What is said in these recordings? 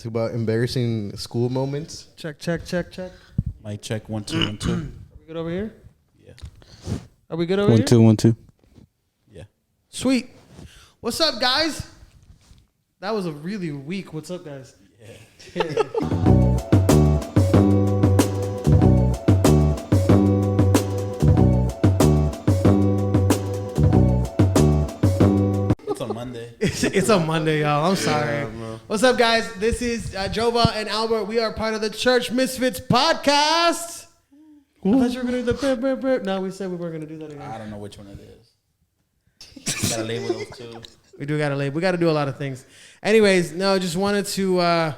Talk about embarrassing school moments. Check. Mic check 1 2 1 2. Are we good over here? Yeah. Are we good over here? 1 2 1 2. Yeah. Sweet. What's up, guys? That was a really weak. What's up, guys? Yeah. It's on Monday. It's on Monday, y'all. I'm sorry. What's up, guys? This is JOVA and Albert. We are part of the Church Misfits podcast. I thought you were going to do the burp. No, we said we weren't going to do that again. I don't know which one it is. Gotta label those two. We do got to label. We got to do a lot of things. Anyways, no, just wanted to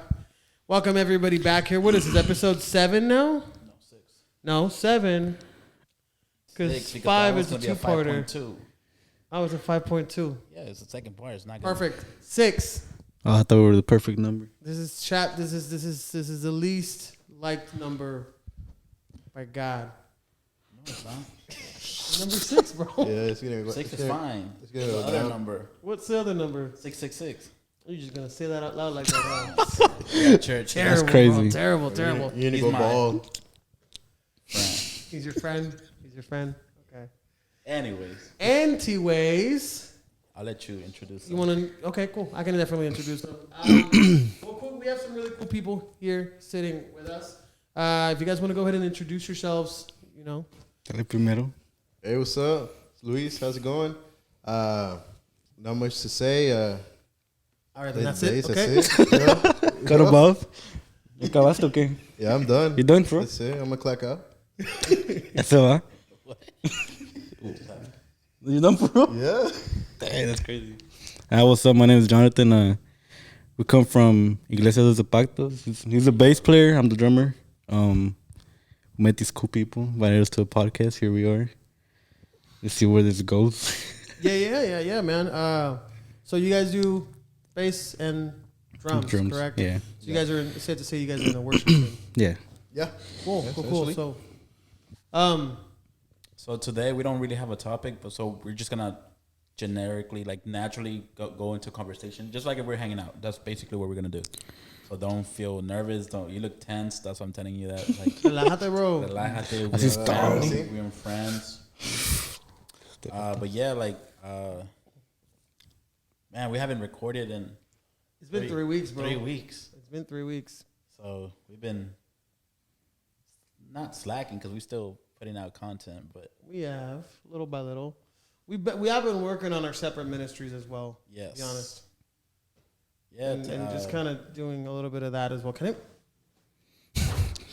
welcome everybody back here. What is this, episode 7 now? No, 6. No, 7. Because 5 is a two-parter. 5.2. Oh, it's a 5.2. Yeah, it's the second part. It's not good. Perfect. 6. Oh, I thought we were the perfect number. This is the least liked number by God. No, it's not. Number 6, bro. Yeah, it's gonna. 6 is fine. It's gonna The go other down. number. What's the other number? 666. You're just gonna say that out loud like that. Yeah, church. Terrible, That's crazy. bro. Terrible. You're gonna He's go mine. bald. He's your friend. Okay. Anyways, I'll let you introduce You them. want to? Okay, cool. I can definitely introduce them. Well, cool. We have some really cool people here sitting with us. If you guys want to go ahead and introduce yourselves, you know. Dale primero. Hey, what's up, Luis? How's it going? Not much to say. All right, then that's days, it. Okay. That's it. Cut above. ¿Ya acabaste o qué? Yeah, I'm done. You done, bro? That's it. I'm gonna clack out. Eso va. You done, bro? Yeah. Dang, that's crazy. What's up? My name is Jhonatan. We come from Iglesia de los Pactos. He's a bass player. I'm the drummer. We met these cool people, invited us to a podcast. Here we are. Let's see where this goes. Yeah, man. So you guys do bass and drums, correct? Yeah. So you guys are safe to say you guys are in a worship team. Yeah. Yeah. Cool. essentially. So, So today we don't really have a topic, but so we're just gonna generically, like naturally go into conversation, just like if we're hanging out. That's basically what we're gonna do. So don't feel nervous. Don't you look tense? That's why I'm telling you that. Like, relájate, bro. relájate, Así está. we're friends. But yeah, like, man, we haven't recorded in It's been 3 weeks, bro. 3 weeks. It's been 3 weeks. So we've been not slacking because we're still putting out content, but We have little by little. We have been working on our separate ministries as well. yes, To be honest. yeah, And just kind of doing a little bit of that as well. Can it?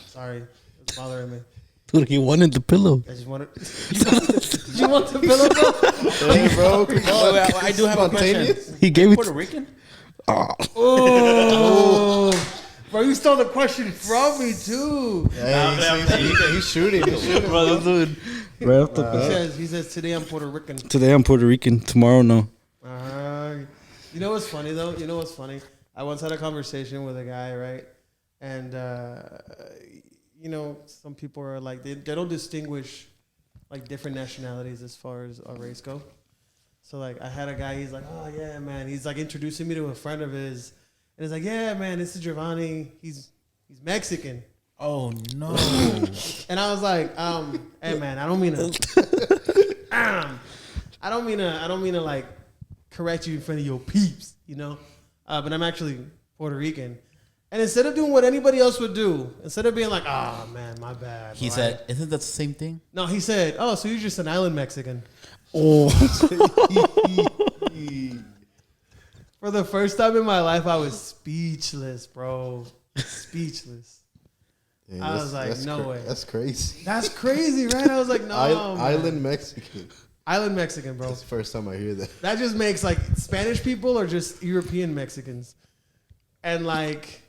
Sorry, it's bothering me. Dude, he wanted the pillow. I just wanted. You want the pillow, bro? Hey, bro. Come on. wait, I do have a question. Spontaneous? He gave it. Puerto Rican? Oh, bro, you stole the question from me too. Yeah, he's shooting. He's shooting. Brother, dude. Right off the He says today I'm Puerto Rican. Today I'm Puerto Rican. Tomorrow, no. You know what's funny though? You know what's funny? I once had a conversation with a guy, right? And you know, some people are like they don't distinguish like different nationalities as far as our race go. So like I had a guy, he's like, oh yeah, man. He's like introducing me to a friend of his, and he's like, yeah, man, this is Giovanni. He's Mexican. Oh no! And I was like, hey man, I don't mean to, I don't mean to like correct you in front of your peeps, you know. But I'm actually Puerto Rican. And instead of doing what anybody else would do, instead of being like, oh man, my bad. He bro, said, "Isn't that the same thing?" no, he said, oh, so you're just an island Mexican. Oh. For the first time in my life, I was speechless, bro. Speechless. Yeah, I was like, no way. That's crazy. That's crazy, right? I was like, no, man. Island Mexican. Island Mexican, bro. That's the first time I hear that. That just makes like Spanish people or just European Mexicans. And like,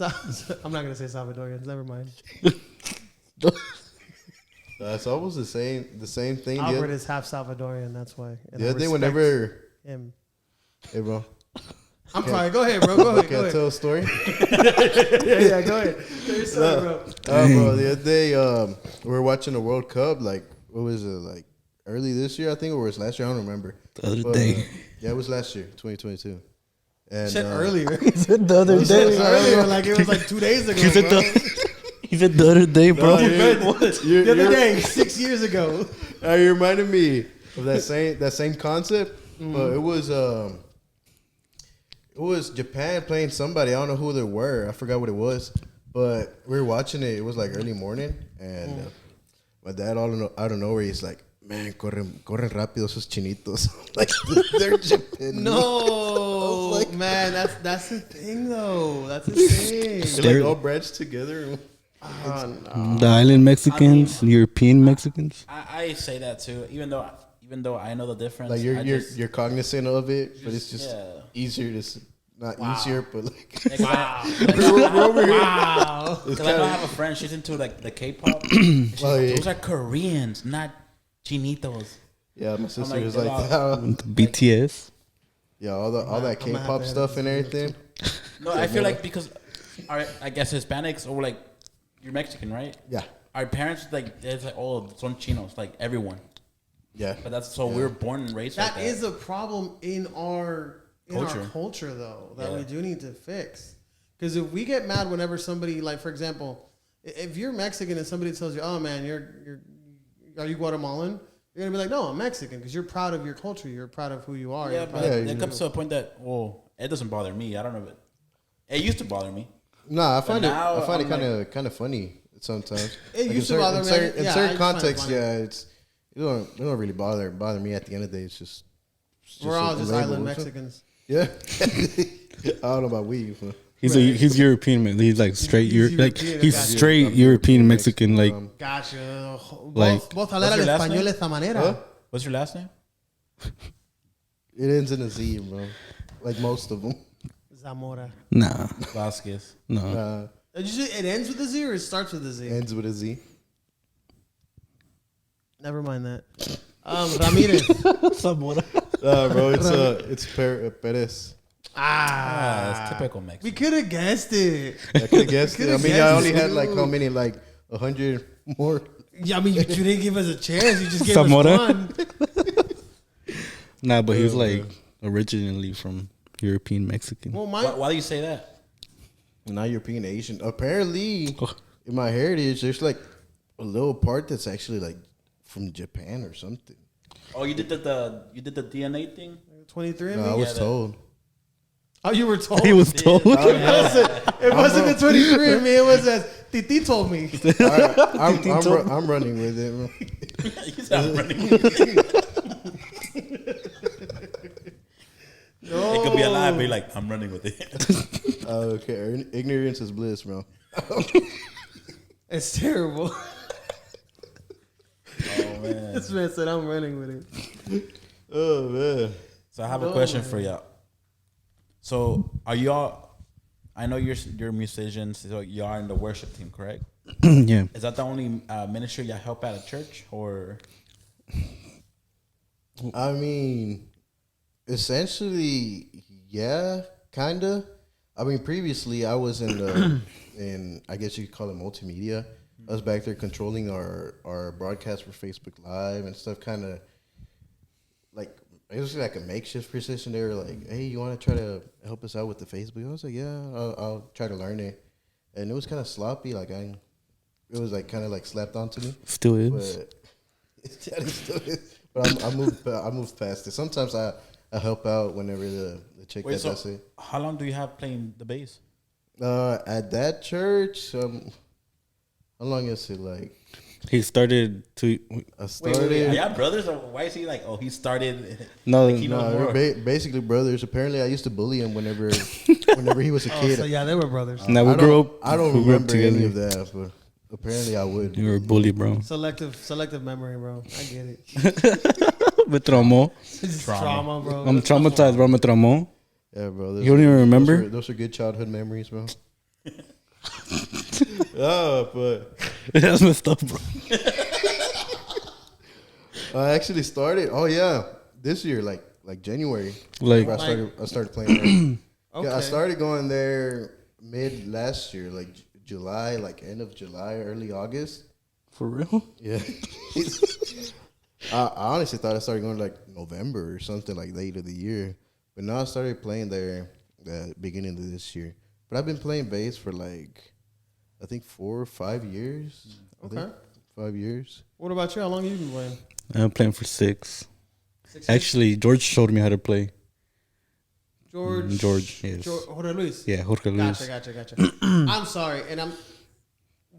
I'm not going to say Salvadorians, never mind. That's almost the same thing. Albert is half Salvadorian, that's why. And The I other day, respect whenever, him. hey bro, I'm sorry, go ahead, bro. Go ahead. can I tell a story? yeah, go ahead. Tell your story, bro. Bro, the other day, we were watching the World Cup. Like, what was it? Like early this year, I think, or was it last year? I don't remember. The other But, day. yeah, it was last year, 2022. And Shit earlier. He said the other He said day. earlier, like it was like 2 days ago. He said bro. he said the other day, bro. The other day, 6 years ago. You reminded me of that same concept, but it was Japan playing somebody. I don't know who they were. I forgot what it was, but we were watching it. It was like early morning, and my dad out of nowhere, he's like, "Man, corren rápido esos chinitos." Like they're Japanese. No, like- man, that's the thing though. That's the thing. They're like all branched together. Oh, no. The island Mexicans, European Mexicans. I say that too, even though I know the difference. Like I just- you're cognizant of it, but it's just yeah. easier to not easier, but like Wow. we're over here. Wow. It's Because I kinda- have a friend, she's into like the K-pop. She's Oh, like, yeah. those are Koreans, not chinitos. Yeah, my sister like, was like, wow. BTS. yeah, all that I'm gonna K-pop have to stuff and everything. No, I feel like because I guess Hispanics or like you're Mexican, right? Yeah, Our parents like it's like son chinos, like everyone. yeah. But that's so we were born and raised like That that. is a problem in our Culture. culture though that Yeah. we do need to fix. Because if we get mad whenever somebody, like for example, if you're Mexican and somebody tells you, "Oh man, are you Guatemalan?" You're gonna be like, "No, I'm Mexican," because you're proud of your culture. You're proud of who you are. Yeah, You're but proud of it who comes to a point that it doesn't bother me. I don't know, but it used to bother me. Nah, I find now it I'm kind of funny sometimes. It Like used to bother me. in Yeah, I certain just find it contexts, funny. yeah, it don't really bother me. At the end of the day, it's just We're all a just label. island What's up? Mexicans. Yeah, I don't know about we. But He's European, man. He's like straight He's like European, he's gotcha. straight I'm European Mexican. Like Gotcha. Like- Vos hablar What's al your last español name? de esta manera. Huh? What's your last name? it ends in a Z, bro. Like most of them. Zamora. nah, Vasquez. no. It ends with a Z or it starts with a Z? Ends with a Z. Never mind that. Ramirez. Bro, it's Perez. That's typical Mexican. We could have guessed it. I could have guessed it. I Could've mean, I guessed only it, had like how dude. many? Like 100 more. Yeah, I mean, you didn't give us a chance. You just gave Zamora? us one. Nah, but he's like originally from European Mexican. Well, Why do you say that? Not European, Asian. Apparently, in my heritage, there's like a little part that's actually like from Japan or something. Oh, you did the DNA thing? 23 No, I was that- told. Oh, you were told. He was told. It wasn't the 23 me. It was as Titi told me. I'm running with it. Bro. You sound running. No. It could be a lie, but you're like, I'm running with it. Okay, ignorance is bliss, bro. It's terrible. Oh man. This man said I'm running with it. Oh man. So I have a question for y'all. So are y'all? I know you're musicians, so you are in the worship team, correct? Yeah. Is that the only ministry y'all help at a church, or? I mean, essentially, yeah, kinda. I mean, previously I was in the I guess you could call it multimedia. I was back there controlling our broadcast for Facebook Live and stuff. Kind of like it was like a makeshift position. They were like, "Hey, you want to try to help us out with the Facebook?" I was like, "Yeah, I'll try to learn it." And it was kind of sloppy. Like it was like kind of like slapped onto me. Still is. But it still is. But I moved past it. Sometimes I help out whenever the chick Wait, that so does it. how long do you have playing the bass? At that church, how long is it? Like He started to. I started. Are y'all brothers, or why is he like? Oh, he started. No, Like, he knows No, more. we're basically brothers. Apparently, I used to bully him whenever he was a kid. So yeah, they were brothers. Now we I grew don't- up. I don't we grew up remember any of together. that, but apparently I would. You were a bully, bro. Selective memory, bro. I get it. Me traumó. It's trauma, bro. I'm traumatized, bro. Me traumó. Yeah, bro. You don't even remember? Those are good childhood memories, bro. Oh, but That's messed up, bro. I actually started. Oh yeah, this year, like January. Like- I started playing there. Okay. Yeah, I started going there mid last year, like July, like end of July, early August. For real? Yeah. I honestly thought I started going like November or something like late of the year, but now I started playing there beginning of this year. But I've been playing bass for like, I think 4 or 5 years. Okay. 5 years. What about you? How long have you been playing? I'm playing for 6. 6 years? Actually, George showed me how to play. George, yes. Jorge Luis. Yeah, Jorge Luis. Gotcha. I'm sorry, and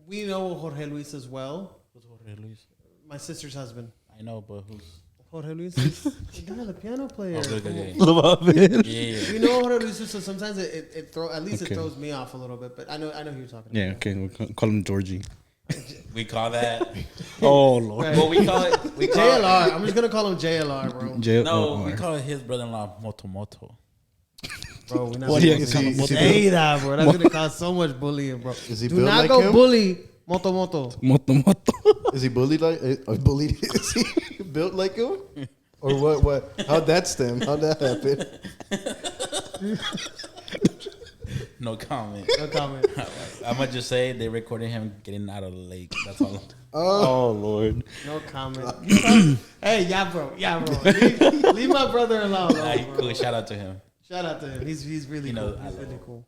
we know Jorge Luis as well. Who's Jorge Luis? My sister's husband. I know, but who's? Jorge Luis is the guy, the piano player. Okay. Yeah. We know Jorge Luis, so sometimes it Okay. throws me off a little bit, but I know who you're talking about. Yeah, okay. We'll call him Georgie. We call that. Oh, Lord. Right. Well, we call it. JLR. I'm just gonna call him JLR, bro. No, we call his brother-in-law Moto. Bro, we're not What do you supposed guys to call him? say that, bro. That's gonna cause so much bullying, bro. Is he Do built not like go him? bully Moto. Moto. Is he bullied like? Bullied? Is he built like him? Or what? How'd that stem? How'd that happen? No comment. No comment. I'm gonna just say they recorded him getting out of the lake. That's all. Oh, Lord. No comment. Hey, yeah, bro. Leave my brother-in-law alone, Nah, bro. cool. Shout out to him. Shout out to him. He's really You cool. know, I He's love really him. cool.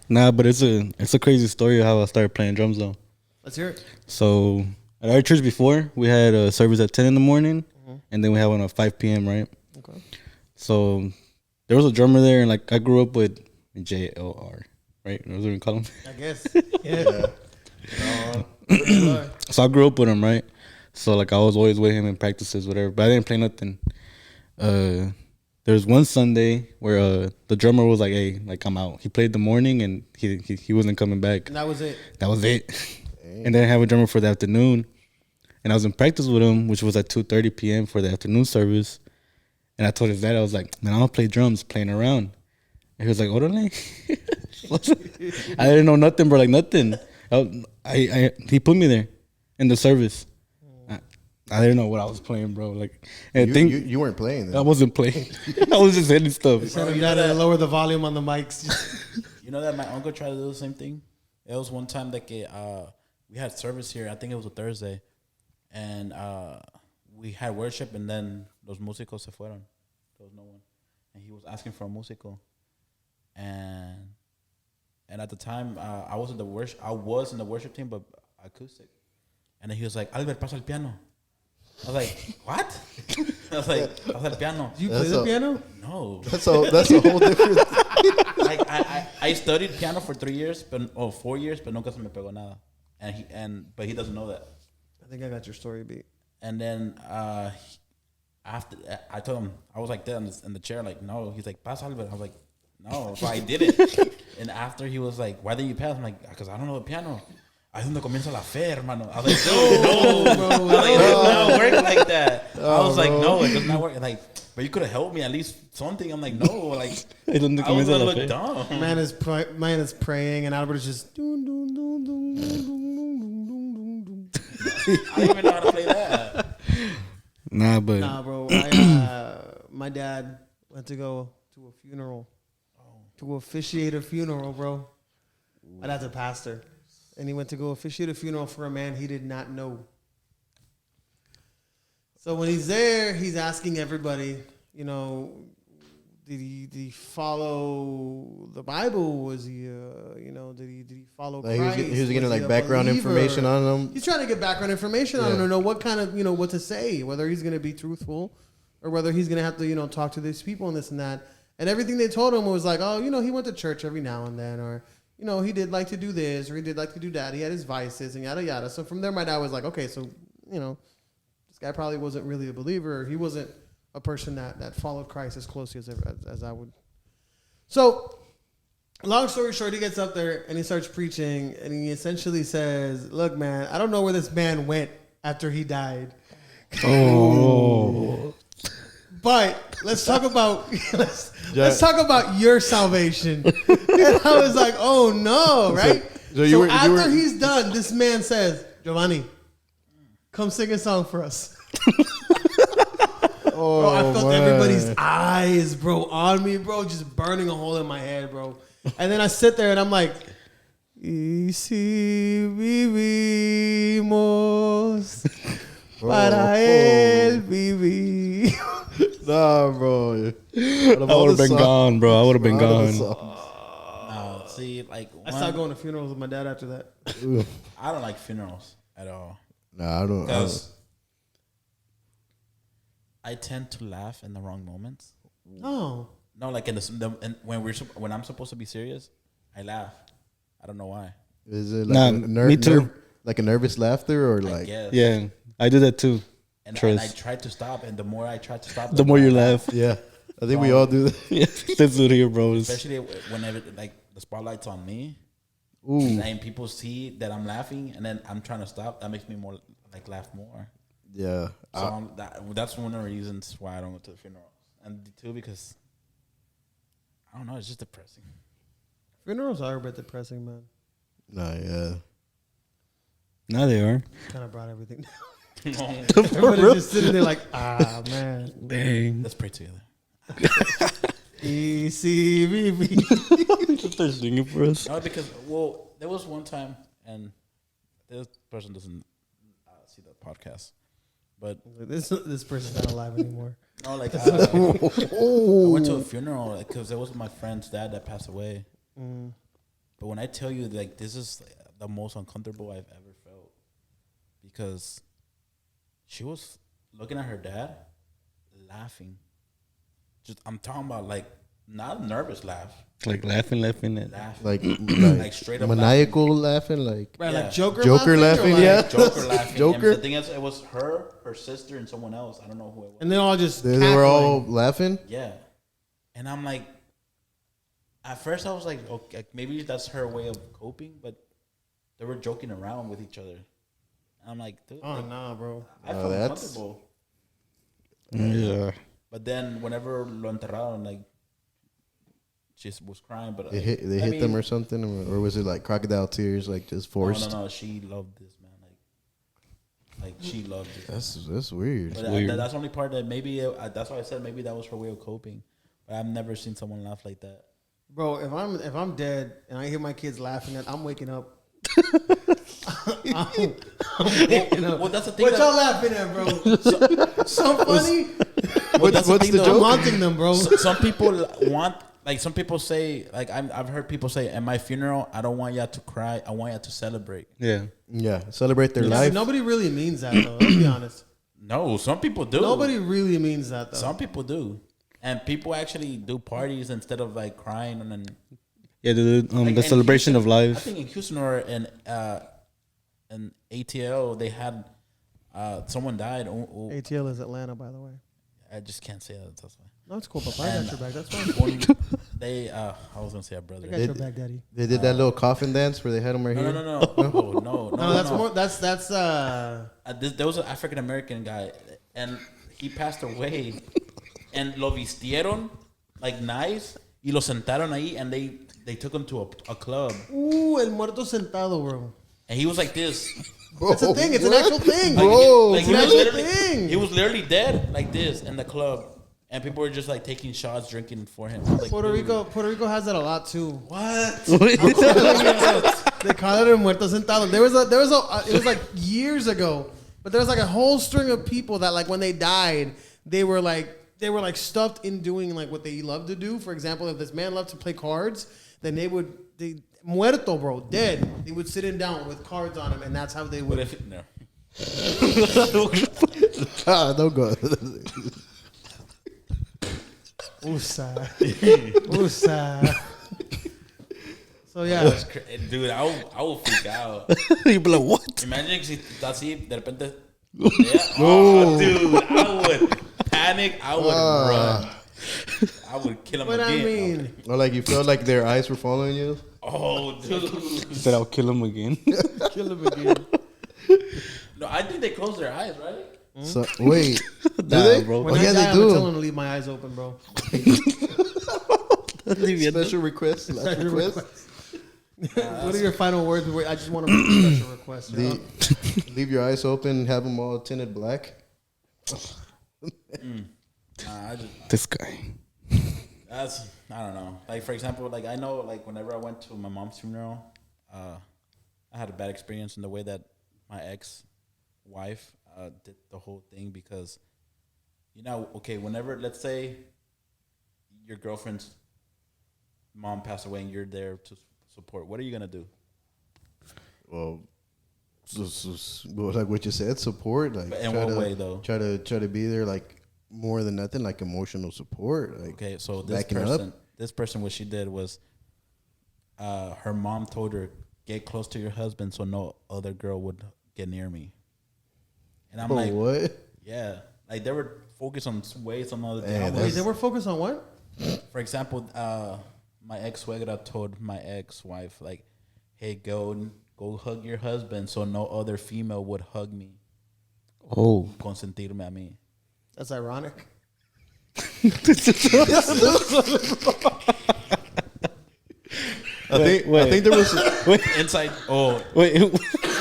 Nah, but it's a crazy story of how I started playing drums, though. Let's hear it. So, at our church before, we had a service at 10 in the morning, and then we had one at 5 p.m., right? Okay. So, there was a drummer there, and, like, I grew up with JLR, right? That's what we call him. I guess. Yeah. So I grew up with him, right? So like I was always with him in practices, whatever. But I didn't play nothing. There was one Sunday where the drummer was like, "Hey, like I'm out." He played the morning and he wasn't coming back. And that was it. That was it. And then I have a drummer for the afternoon, and I was in practice with him, which was at 2:30 p.m. for the afternoon service. And I told his dad, I was like, "Man, I don't play drums, playing around." And he was like, "Orale." I didn't know nothing, bro. Like nothing. He put me there in the service. I didn't know what I was playing, bro. Like, and You weren't playing I then. wasn't playing. I was just hitting stuff. Tell him to lower the volume on the mics. You know that my uncle tried to do the same thing. It was one time that we had service here. I think it was a Thursday, and we had worship, and then los músicos se fueron. There was no one, and he was asking for a músico, and at the time I was in the worship team, but acoustic, and then he was like, "Albert, pasa el piano." I was like, "What?" I was like, "Pasa el piano." Do you play the piano? No. That's a whole different. Like I studied piano for 4 years, but nunca se me pegó nada, but he doesn't know that. I think I got your story beat. And then after I told him, I was like there in the chair, like no. He's like, "Pass Albert." I was like, "No." So I did it. And after he was like, "Why didn't you pass?" I'm like, "Because I don't know the piano." Ahí es donde comienza la fe, hermano. I was like, no, bro. I was like, it does not work like that. I was like, no, it does not work. Like, but you could have helped me at least something. I'm like, no, like, Es donde I was comienza gonna la look fe. Man dumb. is praying, and Albert is just. I don't even know how to play that. Nah, but Nah, bro. My dad went to go to a funeral, to officiate a funeral, bro. My dad's a pastor, and he went to go officiate a funeral for a man he did not know. So when he's there, he's asking everybody, you know, did he follow the Bible? Was he, did he follow Like Christ? he was getting he like a background believer? information on them. He's trying to get background information on him to know what kind of, what to say, whether he's going to be truthful or whether he's going to have to, talk to these people and this and that. And everything they told him was like, oh, he went to church every now and then, or, he did like to do this, or he did like to do that. He had his vices and yada, yada. So from there, my dad was like, okay, so, this guy probably wasn't really a believer. Or he wasn't a person that followed Christ as closely as I would. So, long story short, he gets up there and he starts preaching, and he essentially says, look, man, I don't know where this man went after he died. oh, But let's talk about let's talk about your salvation. And I was like, oh no, right? So after he's done, this man says, Giovanni, come sing a song for us. Bro, I felt everybody's eyes, bro, on me, bro, just burning a hole in my head, bro. And then I sit there and I'm like, y si vivimos para él vivir. Nah, bro. I would have been gone, bro. I would have been gone. No, see, like I stopped going to funerals with my dad after that. I don't like funerals at all. Nah, I don't. Because I tend to laugh in the wrong moments. No. No, like when I'm supposed to be serious, I laugh. I don't know why. Is it like me too. Like a nervous laughter or I like? guess. Yeah, I do that too. And I tried to stop, and the more I tried to stop, The more you laugh. Yeah, I think we all do that. Yeah, that's what here, bro. Especially whenever like the spotlight's on me, Ooh, and people see that I'm laughing, and then I'm trying to stop. That makes me more like laugh more. yeah. So that's one of the reasons why I don't go to the funerals, and two because I don't know, it's just depressing. Funerals are a bit depressing, man. Nah, yeah. Now they are. Kind of brought everything down. No. Everybody's just sitting there like, man. Dang. Let's pray together. ECBB. They're singing for us. No, because there was one time, and this person doesn't see the podcast, but This person's not alive anymore. no, like I went to a funeral because it was my friend's dad that passed away. But when I tell you, like, this is the most uncomfortable I've ever felt, because she was looking at her dad, laughing. Just I'm talking about like not a nervous laugh, Like laughing at Like straight up maniacal laughing, like Right, Yeah. like Joker laughing, or like- yeah. Joker laughing. Joker? And the thing is, it was her sister, and someone else. I don't know who it was. And they all just they were all laughing. Yeah, and I'm like, at first I was like, okay, maybe that's her way of coping, but they were joking around with each other. And I'm like, dude, Oh, like, nah, bro. I felt uncomfortable. Yeah. But then whenever lo enterraron, like, she was crying, but They hit them or something, or was it like crocodile tears, like just forced? No, she loved this man, like she loved it. That's weird. But weird. that's the only part that maybe that's why I said maybe that was her way of coping. But I've never seen someone laugh like that. Bro, if I'm dead and I hear my kids laughing, I'm waking up. I'm waking up. Well, that's the thing. What y'all laughing at, bro? So funny. What's the though. I'm joke? haunting them, bro. Some people want, like, some people say, like, I've heard people say, at my funeral, I don't want y'all to cry. I want y'all to celebrate. Yeah. Yeah, celebrate their Yeah, life. nobody really means that, though. Let's be honest. No, some people do. Nobody really means that, though. Some people do. And people actually do parties instead of, like, crying. And then, Yeah, like, the in celebration of Houston, life. I think in Houston or in ATL, they had someone died. ATL is Atlanta, by the way. I just can't say that. That's why. No, it's cool, Papa. I got your back. That's fine. When they, I was gonna say a brother. I got your back, Daddy. They did that little coffin dance where they had them right here. No, No, that's no. more. That's There was an African American guy, and he passed away, and lo vistieron like nice, y lo sentaron ahí, and they took him to a club, el muerto sentado, bro. and he was like this. It's a thing. It's an actual thing, Like, Bro, like, it's an actual thing. he was literally dead like this in the club, and people were just like taking shots, drinking for him. I was like, Puerto dude, Rico has that a lot too. What? They call it el muerto sentado. It was like years ago, but there was like a whole string of people that like when they died, they were like stuffed in doing like what they love to do. For example, if this man loved to play cards, then they muerto, bro, dead. They would sit him down with cards on him, and that's how they What would. if no? Don't go. Usa. So yeah, Dude, I will freak out. You be like, what? Imagine si está así, de repente. Yeah. Oh, dude, I would panic. I would run. I would kill him but again. I mean, Or like you felt like their eyes were following you. Oh, dude. He said, I'll kill him again. kill him again. No, I think they close their eyes, right? So wait, do Nah, they? bro. When Oh, I yeah, die, they I'm telling do. him to leave my eyes open, bro. Special request. Last Special request. What are your final words? I just want to make a special request. You know? Leave your eyes open. Have them all tinted black. I just, This guy. I don't know. Like, for example, like, I know, like, whenever I went to my mom's funeral, I had a bad experience in the way that my ex-wife did the whole thing, because You know, okay, whenever, let's say your girlfriend's mom passed away and you're there to support, what are you going to do? Well, like what you said, support. Like, But in what way, though? Try to be there, like, more than nothing, like emotional support. Like, Okay, so this person, what she did was, her mom told her, get close to your husband so no other girl would get near me. And I'm like, what? Yeah, like they were focused on some other Yeah, thing. Wait, they were focused on what? For example, my ex-suegra told my ex-wife, like, hey, go hug your husband so no other female would hug me. Oh. Consentirme a mí. That's ironic. I think there was Inside. Oh, Wait.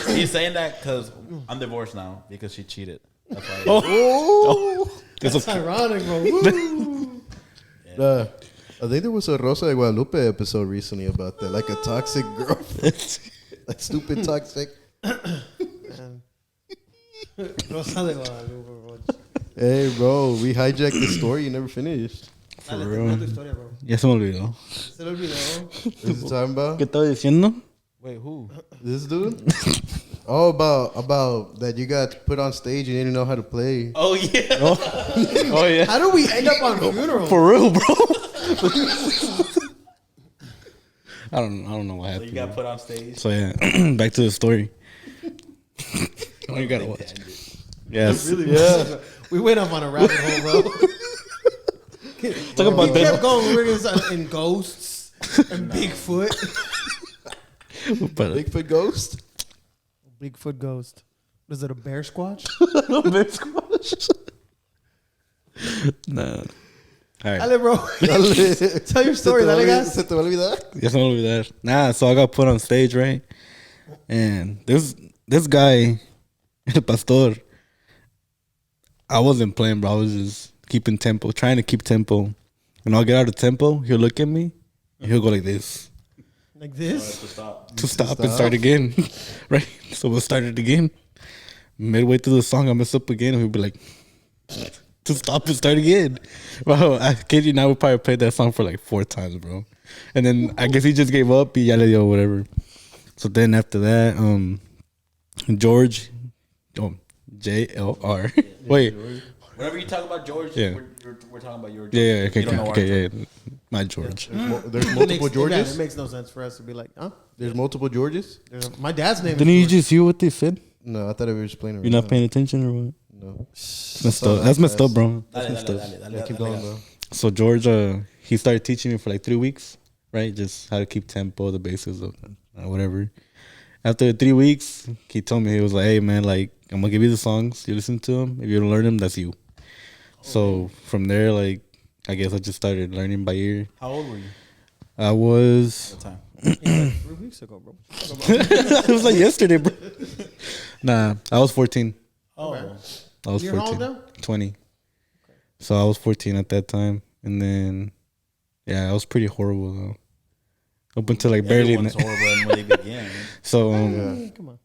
he's saying that because I'm divorced now because she cheated. That's why. That's ironic, bro. Woo. I think there was a Rosa de Guadalupe episode recently about that, like a toxic girlfriend, like stupid toxic. Man. Rosa de Guadalupe, bro. Hey, bro, we hijacked the story. You never finished. Dale, real. termina tu historia, bro. Ya se me olvidó. Se lo olvidó. What is it talking about? ¿Qué estaba diciendo? Wait, who? This dude? Oh, about that you got put on stage and you didn't know how to play. Oh yeah. Oh yeah. How do we end up on funerals? For real, bro. I don't know what So happened. you got put on stage. So yeah, back to the story. Oh, you gotta watch. Yes. Really, Yeah. we went up on a rabbit hole, bro. Talk about We kept that. going. We were in ghosts and Bigfoot. But Bigfoot ghost? Bigfoot ghost. Was it a bear squatch? nah. All right. Dale, bro. Tell your story, dale, guys. ¿Se te va a olvidar? Ya se me olvidar. Nah, so I got put on stage, right? And this guy, el pastor, I wasn't playing, bro. I was just keeping tempo, trying to keep tempo. And I'll get out of tempo, he'll look at me, and he'll go like this. Like this? To stop and start again. Right? So we'll start it again. Midway through the song, I mess up again, and he'll be like, to stop and start again. Bro, I kid you not, we probably played that song for like 4 times, bro. And then I guess he just gave up, y ya le dio whatever. So then after that, George, JLR. Wait. Whenever you talk about George, Yeah. we're talking about your George. Yeah, You don't know our okay, George. yeah. My George. There's multiple It Georges? makes no sense for us to be like, huh? There's multiple Georges? My dad's name Didn't is you George. just hear what they said? No, I thought it was just playing. You're not paying attention or what? No. Messed up. That's messed up, bro. Dale, That's messed dale, up. dale, dale, Yeah, keep dale, going, dale. bro. So George, he started teaching me for like 3 weeks, right? Just how to keep tempo, the basics of whatever. After 3 weeks, he told me, he was like, hey man, like, I'm gonna give you the songs, you listen to them. If you don't learn them, that's you. So from there, like, I guess I just started learning by ear. How old were you I was, at the time? 3 weeks ago, bro. it was like yesterday, bro. Nah, I was 14. Oh, I was You're how 14. old now? 20. So I was 14 at that time. And then, yeah, I was pretty horrible, though. Up until like barely. Everyone's horrible when they begin. So, Come on.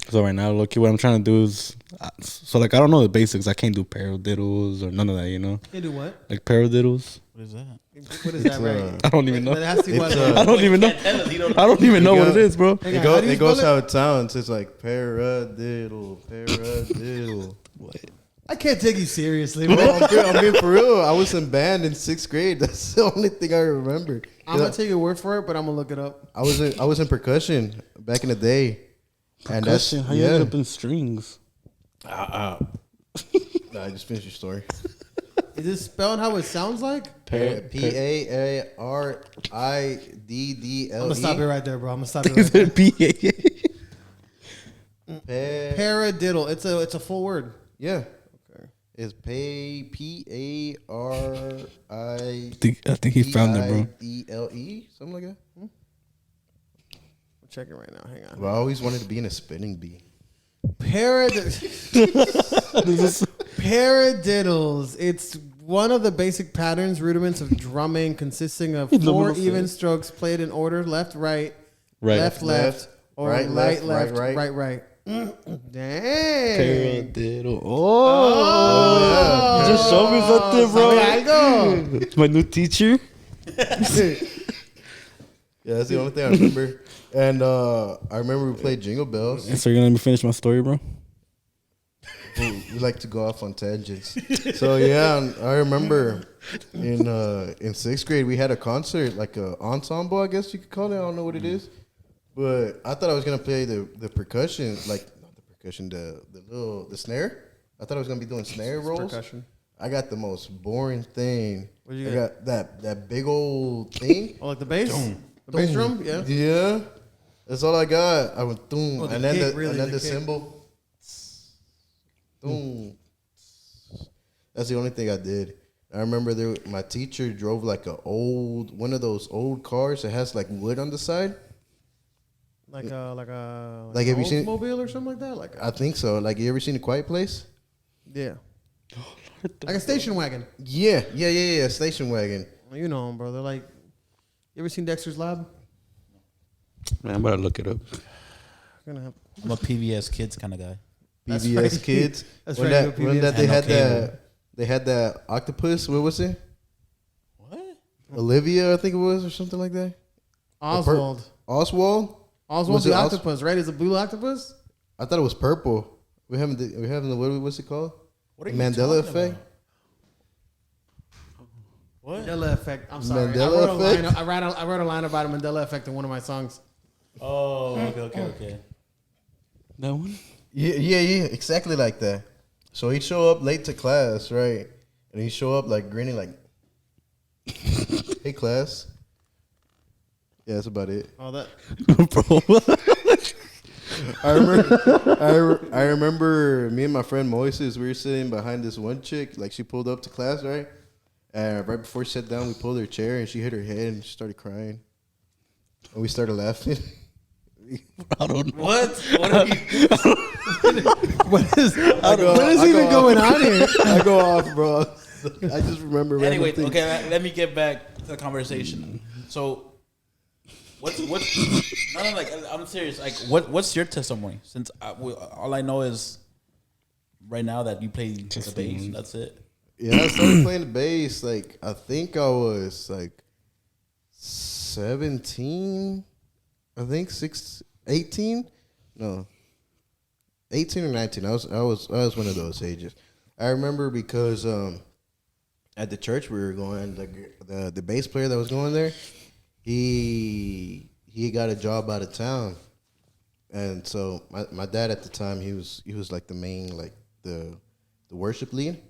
so right now, look, what I'm trying to do is, so like, I don't know the basics. I can't do paradiddles or none of that, you know? You do what? Like paradiddles. What is that? What is that, right? I don't even know. But ask you what. I don't even know. I don't even know what it is, bro. Hey, It, how do you it goes spell how it sounds. It's like paradiddle. I can't take you seriously, Bro, bro. I'm being for real. I was in band in 6th grade. That's the only thing I remember. I'm gonna take your word for it, but I'm gonna look it up. I was in percussion back in the day. And that's Percussion. How you end up in strings? Nah, I just finished your story. Is it spelled how it sounds like? P-A-R-I-D-D-L-E. I'm gonna stop it right there, bro. I'm gonna stop it Is right there. it B-A? Paradiddle. It's a full word. Yeah. Okay. It's P-A-R-I. I think he found it, bro. D-E-L-E, something like that. I'm checking right now. Hang on. Well, I always wanted to be in a spinning bee. Paradiddles. It's one of the basic patterns, rudiments of drumming, consisting of 4 even strokes played in order: left, right, left, or right, right, left, left, right. Dang. Paradiddle. Oh, just showed me something, bro. ¿Sabe algo? It's my new teacher. Yeah, that's the only thing I remember. And I remember we played Jingle Bells. And so you're gonna let me finish my story, bro? We like to go off on tangents. So yeah, I remember in sixth grade we had a concert, like a ensemble, I guess you could call it. I don't know what it is, but I thought I was gonna play the percussion, like not the percussion, the snare. I thought I was gonna be doing snare rolls. Percussion. I got the most boring thing. What did you I get? got that big old thing. Oh, like the bass? The bass drum? Yeah. Yeah, that's all I got. I went boom, Oh, the and then kick, the really, and then the the kick. cymbal. Boom. That's the only thing I did. I remember my teacher drove like one of those old cars that has like wood on the side. Like Like, a have you seen- Oldsmobile or something like that? Like I think so. Like, you ever seen A Quiet Place? yeah. Like a station wagon. Yeah. Station wagon. Well, you know them, bro. They're like, you ever seen Dexter's Lab? Man, I'm about to look it up. Gonna have I'm a PBS Kids kind of guy. That's PBS right. Kids. That's when right, that, when PBS. that they And no had cable. they had that octopus. What was it? What? Olivia, I think it was, or something like that. Oswald. Oswald. Oswald's Was the it Os- octopus, right? Is it blue octopus? I thought it was purple. We having the what's it called? What are The you Mandela talking effect. about? What? Mandela effect. I'm sorry. Mandela effect? I wrote a line about a Mandela effect in one of my songs. Oh, okay. That one? Yeah, exactly like that. So he'd show up late to class, right? And he'd show up like grinning, like, "Hey, class." Yeah, that's about it. Oh, that. I remember me and my friend Moises, we were sitting behind this one chick. Like, she pulled up to class, right? And right before she sat down, we pulled her chair and she hit her head and she started crying. And we started laughing. I don't know. What? What are you? What is I even go going off. on here? I go off, bro. I just remember random Anyway, things. okay. Let me get back to the conversation. So, what's no, like I'm serious. Like, what's your testimony? Since all I know is right now that you play the bass. That's it. Yeah, I started playing the bass. Like, I think I was like 17. I think 18. No, 18 or 19. I was one of those ages. I remember because at the church we were going, the bass player that was going there, he got a job out of town, and so my dad at the time he was like the main, like the worship lead.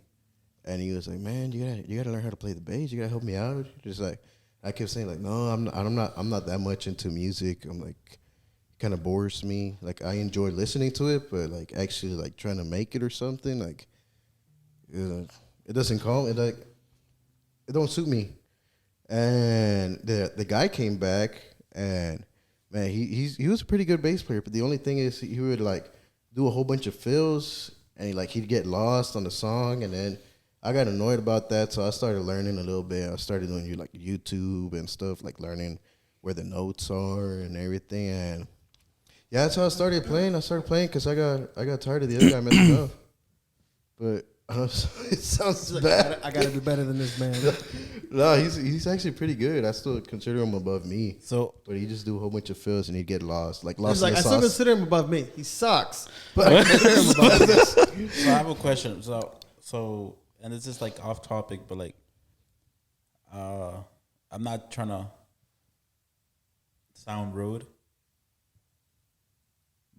And he was like, "Man, you gotta learn how to play the bass. You gotta help me out." Just like I kept saying, like, "No, I'm not that much into music. I'm like, it kind of bores me. Like, I enjoy listening to it, but like actually like trying to make it or something, like it doesn't call it, like it don't suit me." And the guy came back, and man, he was a pretty good bass player. But the only thing is he would like do a whole bunch of fills, and he'd get lost on the song, and then I got annoyed about that, so I started learning a little bit. I started doing like YouTube and stuff, like learning where the notes are and everything. And yeah, that's how I started playing. I started playing because I got tired of the other guy messing up. But it sounds bad. I gotta be better than this man. No, he's actually pretty good. I still consider him above me. So But he just do a whole bunch of fills and he'd get lost, like He's lost like, in I the still sauce. consider him above me. He sucks. But I consider him above me. I have a question. So, and this is like off topic, but like, I'm not trying to sound rude,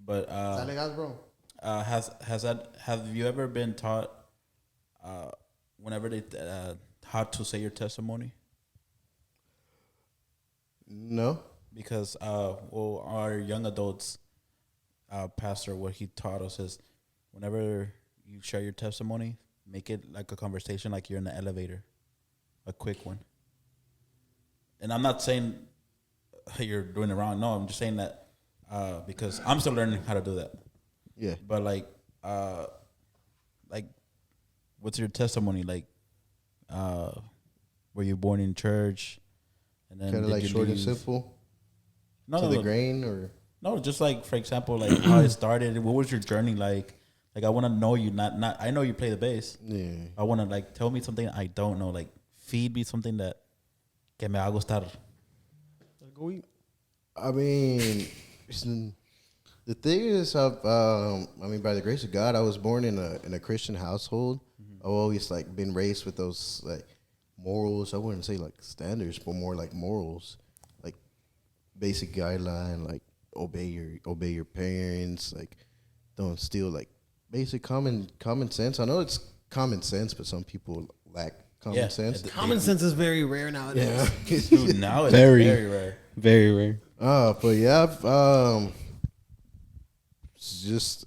but bro. have you ever been taught whenever they how to say your testimony? No. Because our young adults pastor, what he taught us is whenever you share your testimony, make it like a conversation, like you're in the elevator, a quick one. And I'm not saying you're doing it wrong. No, I'm just saying that because I'm still learning how to do that. Yeah. But like, what's your testimony? Like, were you born in church? And then Kind of did like you short and leave? simple. No, To no, the no. grain, or No, just like, for example, like how it started. What was your journey like Like I want to know you. Not. I know you play the bass. Yeah. I want to like tell me something I don't know. Like feed me something that que me va a gustar. Go eat. I mean, the thing is, I mean, by the grace of God, I was born in a Christian household. I've always like been raised with those like morals. I wouldn't say like standards, but more like morals, like basic guideline, like obey your parents, like don't steal, like basic common sense. I know it's common sense, but some people lack common sense. Common sense is very rare nowadays. Yeah. Dude, now it's Very. very rare. Very rare. But yeah,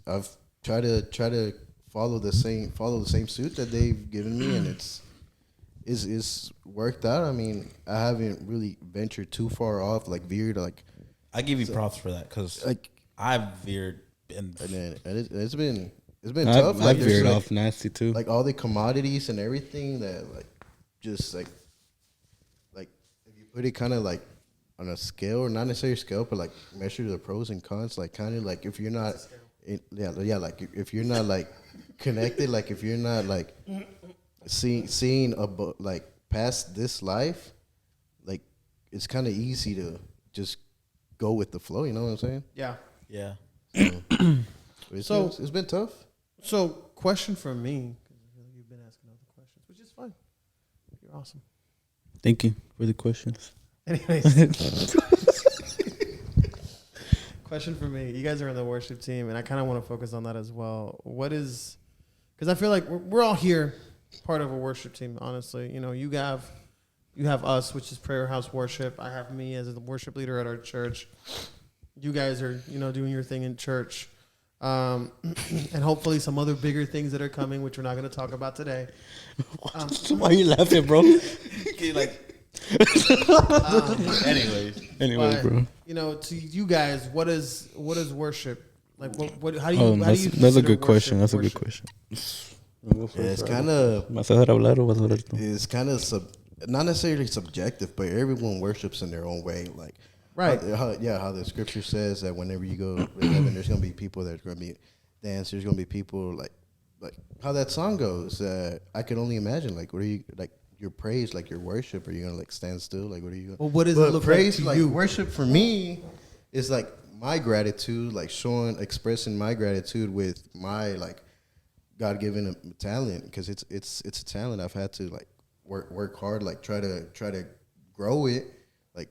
I've tried to follow the same suit that they've given me, and it's worked out. I mean, I haven't really ventured too far off, like veered, like I give you props for that because like I've veered and it's been tough. I Like there's veered like, off nasty too. like all the commodities and everything that like just like if you put it kind of like on a scale, or not necessarily a scale, but like measure the pros and cons, like kind of like if you're not like if you're not like connected, like if you're not like seeing like past this life, like it's kind of easy to just go with the flow, you know what I'm saying? Yeah. yeah. So it's been tough. So, question from me, because you've been asking other questions, which is fine. You're awesome. Thank you for the questions. Anyways, question for me. You guys are in the worship team, and I kind of want to focus on that as well. What is, because I feel like we're all here, part of a worship team. Honestly, you know, you have us, which is Prayer House Worship. I have me as the worship leader at our church. You guys are, you know, doing your thing in church, and hopefully some other bigger things that are coming, which we're not going to talk about today. Why are you laughing, bro? Like. Anyways, bro. You know, to you guys, what is worship? Like, what? How do you? Oh, how do you that's a consider good question. That's worship? a good question. Yeah, it's kind of ¿Vas a dejar hablar o vas a hablar tú? it's kind of not necessarily subjective, but everyone worships in their own way. Like, Right. how the scripture says that whenever you go to heaven, there's gonna be people that's gonna be dancers. There's gonna be people like how that song goes. I can only imagine. Like, what are you like? Your praise, like your worship, are you gonna like stand still? Like, what are you? Well, what does but it look praise, like to you? worship for me is like my gratitude, like expressing my gratitude with my like God given talent, because it's a talent. I've had to like work hard, like try to grow it, like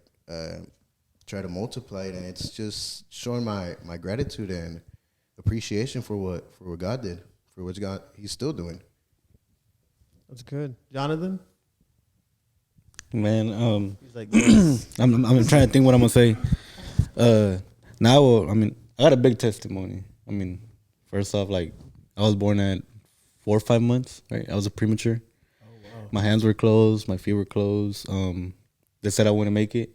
try to multiply it, and it's just showing my gratitude and appreciation for what God did, for what He's still doing. That's good, Jonathan. Man, He's like, yes. I'm trying to think what I'm gonna say. Now, I mean, I got a big testimony. I mean, first off, like I was born at 4 or 5 months. Right, I was a premature. oh wow. My hands were closed. My feet were closed. They said I wouldn't make it.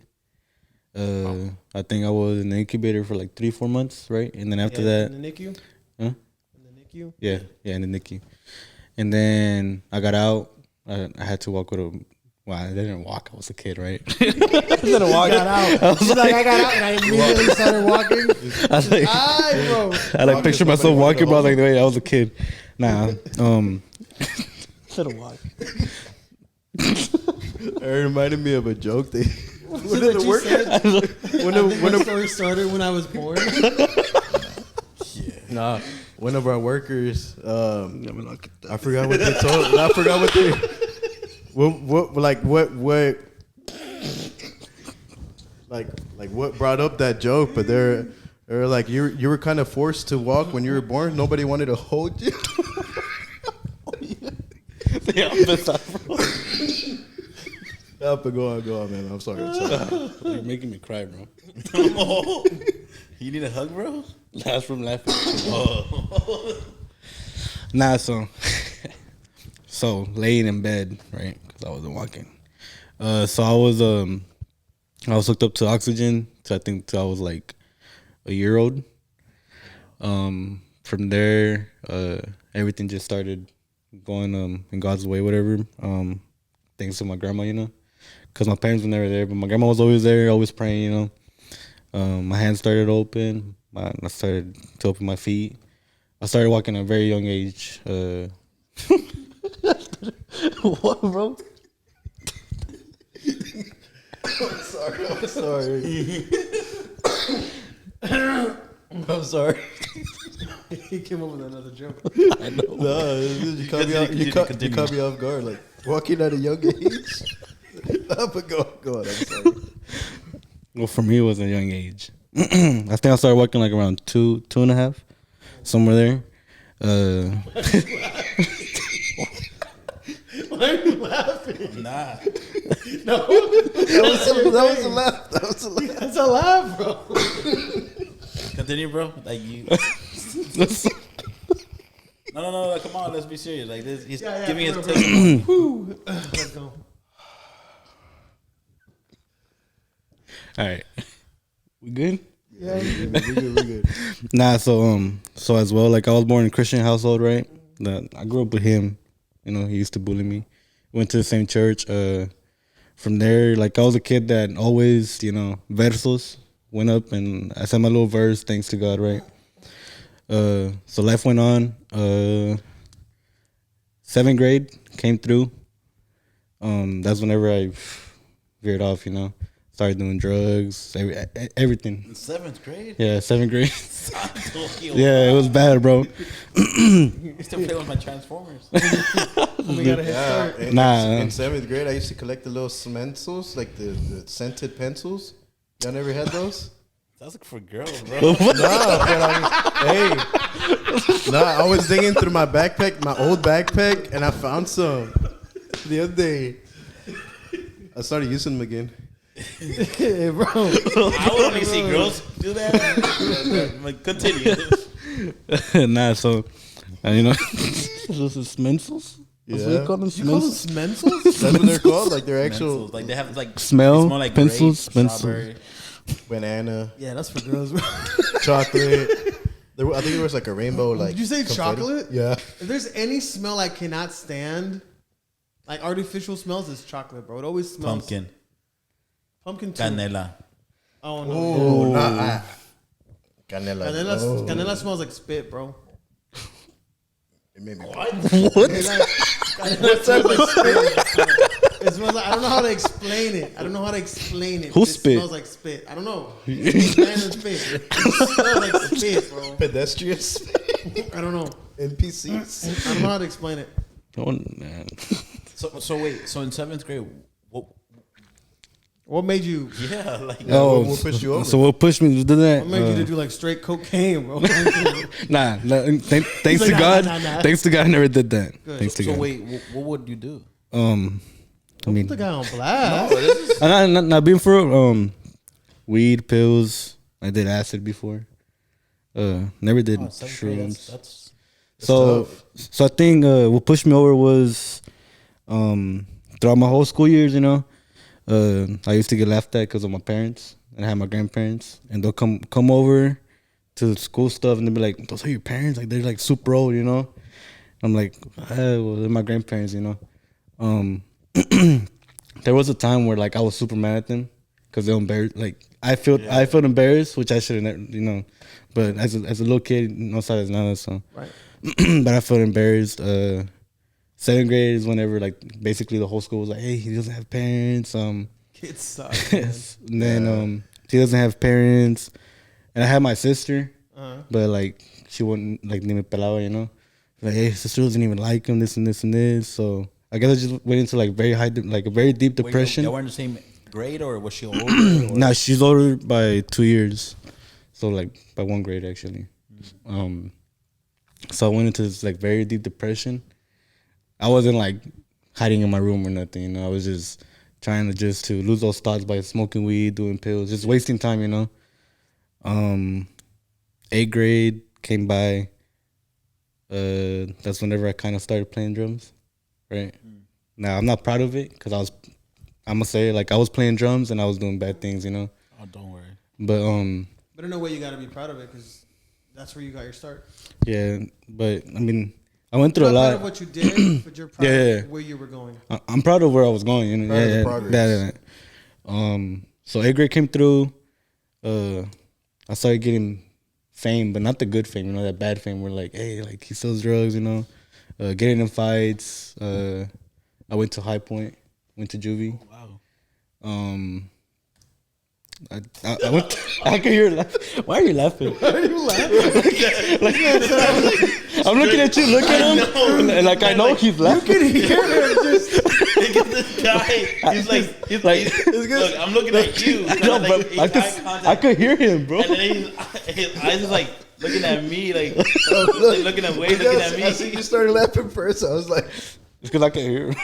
I think I was in the incubator for like 3-4 months, right? And then after that, in the NICU. huh? In the NICU. Yeah, in the NICU. And then I got out. I had to walk with a. Well, I didn't walk. I was a kid, right? I didn't walk. Got out. She's like, I got out, and I immediately started walking. I was like, Bro. I like picture myself walking, bro. I was like, wait, I was a kid. Nah. Should've walked. It reminded me of a joke. When What you said? When the story started when I was born. Nah, one of our workers, I forgot what they told. I forgot what they. What brought up that joke? But they're like, you were kind of forced to walk when you were born. Nobody wanted to hold you. But go on, man. I'm sorry. You're making me cry, bro. You need a hug, bro? Last from laughing. Nah, so laying in bed, right? Because I wasn't walking. So I was hooked up to oxygen. I think till I was like a year old. From there, everything just started going in God's way, whatever. Thanks to my grandma, you know, because my parents were never there, but my grandma was always there, always praying, you know. My hands started open. I started to open my feet. I started walking at a very young age. What, bro? I'm sorry. I'm sorry. He came up with another joke. I know. No, you caught me off guard. Like walking at a young age. But go on. I'm sorry. Well, for me, it was a young age. I think I started walking like around 2.5, somewhere there. Why are you laughing? Nah. No, That was a laugh. that's a laugh, bro. Continue, bro. Like you. No. Come on, let's be serious. Like this, he's giving his testimony. Let's go. All right. We good? Yeah, We good. Nah, so as well, like I was born in a Christian household, right? That I grew up with him. You know, he used to bully me. Went to the same church. From there, like I was a kid that always, you know, versos went up and I said my little verse, thanks to God, right? So life went on. 7th grade came through. That's whenever I veered off, you know. Started doing drugs, everything. In 7th grade? Yeah, 7th grade. Yeah, it was bad, bro. You still play with my Transformers. we got a head start. In 7th grade, I used to collect the little cementos, like the scented pencils. Y'all never had those? That's like for girls, bro. I was digging through my backpack, my old backpack, and I found some the other day. I started using them again. Hey, bro. I would only see girls do that. Like, continue. Nah, so you know, those are smensels. That's what you call them. You call them Smensels? smensels? That's what they're called. Like they're actual Pencils. Like they have like Smell, they smell like pencils, grape, pencils. strawberry. banana, Yeah, that's for girls, bro. chocolate. I think there was like a rainbow. Like Did you say confetti. chocolate? Yeah. If there's any smell I cannot stand, like artificial smells, it's chocolate, bro. It always smells. Pumpkin too. Canela. Oh, no. Oh, nah. Canela. Canela smells like spit, bro. It made me. Canela smells like spit. It smells like, I don't know how to explain it. Who It spit? smells like spit. I don't know. Random spit. It smells like spit, bro. Pedestrians. I don't know. NPCs. I don't know how to explain it. Oh, man. So wait. So in 7th grade, What made you? yeah, like Oh, what pushed you over? so what pushed me to do that? What made you to do like straight cocaine, bro? Nah, thanks He's to like, God. nah. Thanks to God, I never did that. Good. Thanks to so God. wait, what would you do? I mean, Put the guy on blast. not being for real, weed, pills. I did acid before. Never did 7th grade, shrooms. that's So I think what pushed me over was throughout my whole school years, you know, I used to get laughed at because of my parents, and I had my grandparents, and they'll come over to the school stuff, and they'll be like, "Those are your parents? Like they're like super old, you know?" I'm like, well, they're my grandparents, you know. There was a time where like I was super mad at them because they embarrassed. Like I felt embarrassed, which I shouldn't, you know. But as a little kid, no sabes nada, so. Right. But I felt embarrassed. 7th grade is whenever like basically the whole school was like, "Hey, he doesn't have parents." Kids suck. Man. And then he doesn't have parents, and I had my sister, but like she wouldn't like ni me pelaba, you know. Like, hey, his sister doesn't even like him. This and this and this. So I guess I just went into like a very deep depression. Y'all were in the same grade, or was she older? Nah, she's older by 2 years, so like by 1 grade actually. So I went into this like very deep depression. I wasn't like hiding in my room or nothing, you know. I was just trying to lose those thoughts by smoking weed, doing pills, just wasting time, you know. 8th grade came by. That's whenever I kind of started playing drums, right? Now I'm not proud of it because I'm gonna say like I was playing drums and I was doing bad things, you know. Oh, don't worry. But But in a way, you got to be proud of it because that's where you got your start. yeah, but I mean, I went through You're a not lot. proud of what you did, but you're proud of where you were going. I'm proud of where I was going, you know. Proud of the progress. So 8th grade came through. I started getting fame, but not the good fame. You know, that bad fame. Where like, hey, like he sells drugs. You know, getting in fights. I went to High Point. Went to juvie. Wow. I went. I can hear you laughing. Why are you laughing? Why are you laughing? I'm looking at you. Look at him. And like I know he's laughing. You can hear him just. Look at this guy. He's like, look, I'm looking at you. No, but I could hear him, bro. And then his eyes is like looking at me, like looking away, looking at me. I see you started laughing first. I was like, It's because I can hear him.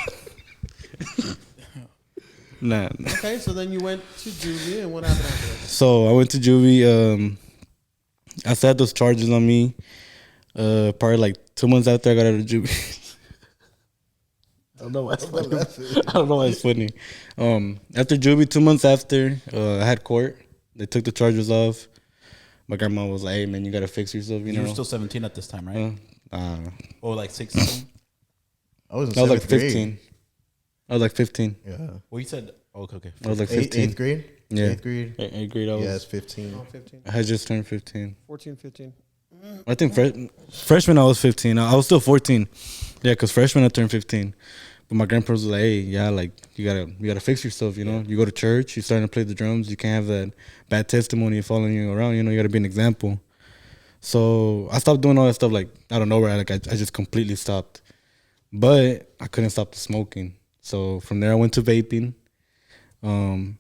Nah. Okay, so then you went to juvie, and what happened after that? So I went to juvie. I still had those charges on me. Probably like 2 months after I got out of juvie. I don't know why it's funny. I don't know why it's funny. After juvie, 2 months after, I had court. They took the charges off. My grandma was like, "Hey man, you gotta fix yourself." You You know. were still 17 at this time, right? Or like 16? I was in I was like seventh grade. 15. I was like 15. Yeah. Well, you said, okay. I was like Eighth 15. grade? Yeah. 8th grade? Eighth grade. I was. Yeah, it's 15. Oh, 15. I had just turned 15. 14, 15. I think freshman I was 15. I was still 14. Yeah, because freshman I turned 15. But my grandpa was like, "Hey, yeah, like you gotta fix yourself. You know, you go to church, you starting to play the drums. You can't have that bad testimony following you around. You know, you gotta be an example." So I stopped doing all that stuff like out of nowhere. Like I just completely stopped. But I couldn't stop the smoking. So from there I went to vaping. 9th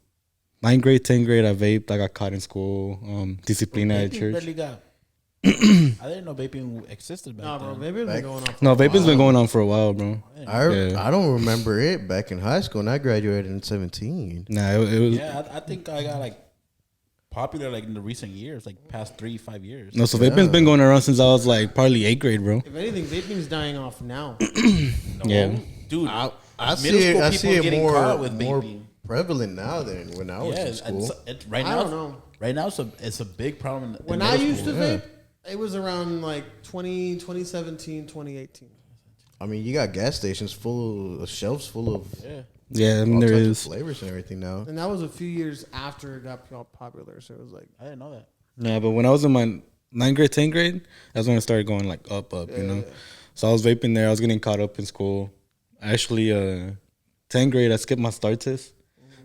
grade, 10th grade, I vaped. I got caught in school. Disciplina at church. I didn't know vaping existed back Nah, bro, then. maybe it's been going on. No, vaping's been going on for a while, bro. I don't remember it back in high school, and I graduated in 17. Nah, it was. Yeah, I think I got like popular like in the recent years, like past 3-5 years. No, so vaping's been going around since I was like probably 8th grade, bro. If anything, vaping's dying off now. No, Yeah. dude. I middle see it. school I people see it getting more caught with more vaping. prevalent now than when I was Yeah, in school. it's right I now. don't know. Right now, it's a big problem. In When I middle used to school. vape, it was around like 2017, 2018. I mean, you got gas stations full of shelves full of Yeah, I mean all there types is. of flavors and everything now. And that was a few years after it got popular. So it was like, I didn't know that. Yeah, but when I was in my 9th grade, 10th grade, that's when it started going like up, you know. So I was vaping there. I was getting caught up in school. Actually, 10th grade, I skipped my STAR test,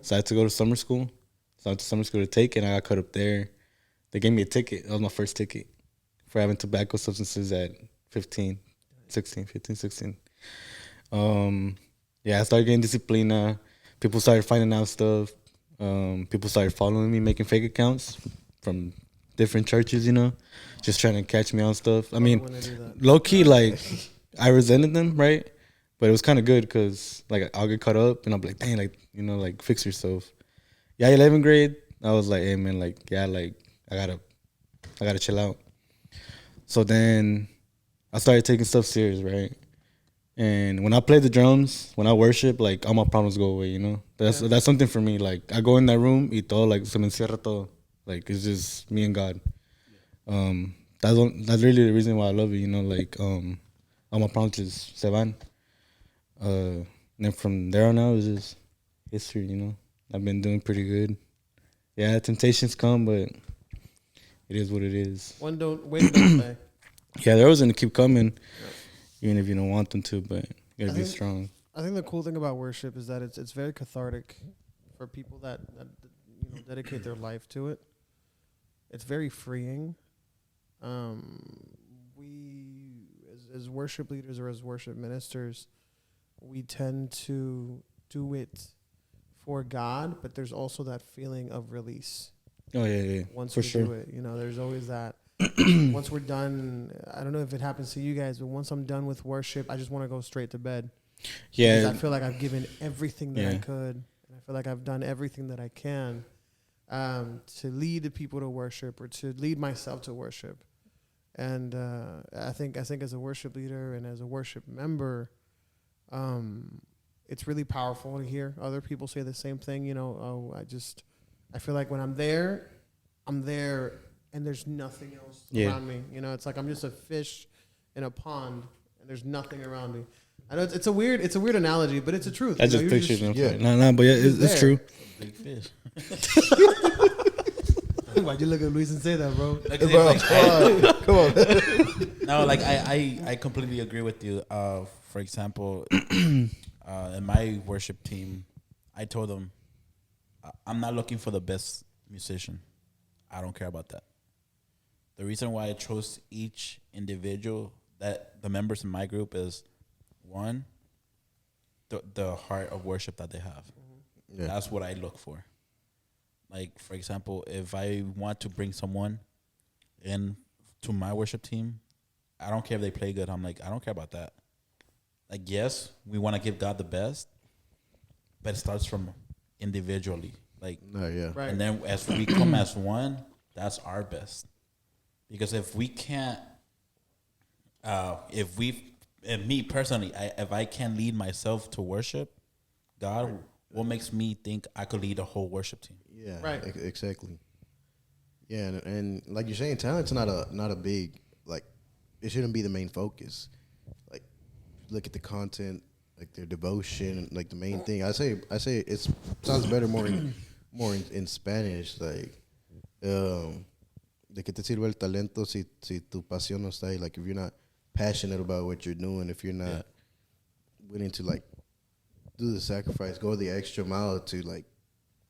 so I had to go to summer school. So I went to summer school to take it, and I got caught up there. They gave me a ticket. That was my first ticket for having tobacco substances at 15, 16. Yeah, I started getting disciplina. People started finding out stuff. People started following me, making fake accounts from different churches, you know, just trying to catch me on stuff. I mean, when I do that. low key, like, I resented them, right? But it was kind of good because, like, I'll get caught up and I'm like, dang, like, you know, like, fix yourself. Yeah, 11th grade, I was like, hey, man, like, yeah, like, I gotta chill out. So then I started taking stuff serious, right? And when I play the drums, when I worship, like, all my problems go away, you know? That's something for me. Like, I go in that room, y todo, like, se me encierra todo. Like, it's just me and God. That's really the reason why I love it, you know? Like, all my problems just se van. And then from there on out, it's just history, you know? I've been doing pretty good. Yeah, temptations come, but it is what it is. Wind don't pay. Yeah, they're always going to keep coming, even if you don't want them to, but you got to be strong. I think the cool thing about worship is that it's very cathartic for people that you know, dedicate their life to it. It's very freeing. We, as worship leaders or as worship ministers, we tend to do it for God, but there's also that feeling of release. Oh, yeah. Once for we sure. do it, you know, there's always that. Once we're done, I don't know if it happens to you guys, but once I'm done with worship, I just want to go straight to bed. Yeah. Because I feel like I've given everything that I could. And I feel like I've done everything that I can to lead the people to worship or to lead myself to worship. And I think as a worship leader and as a worship member, it's really powerful to hear other people say the same thing. You know, I feel like when I'm there and there's nothing else around me. You know, it's like I'm just a fish in a pond and there's nothing around me. I know it's a weird analogy, but it's the truth. I just pictured them. yeah. No, but yeah, it's true. Big fish. Why'd you look at Luis and say that, bro? Like, Bro, like, come on. no, like I completely agree with you. For example, in my worship team, I told them, I'm not looking for the best musician. I don't care about that. The reason why I chose each individual, that the members in my group, is one, the heart of worship that they have. Yeah. That's what I look for. Like, for example, if I want to bring someone in to my worship team, I don't care if they play good. I'm like, I don't care about that. Like, yes, we want to give God the best, but it starts from individually. Like, No, yeah. Right. and then as we come as one, that's our best. Because if we can't, and me personally, if I can't lead myself to worship God, what makes me think I could lead a whole worship team? Yeah, Right. Exactly. Yeah, and like you're saying, talent's not a big, like, it shouldn't be the main focus. Like, look at the content, like their devotion, like the main thing. I say it sounds better more in Spanish, like, de que te sirve el talento si tu pasión no está ahí. Like, if you're not passionate about what you're doing, if you're not willing to, like, do the sacrifice, go the extra mile to, like,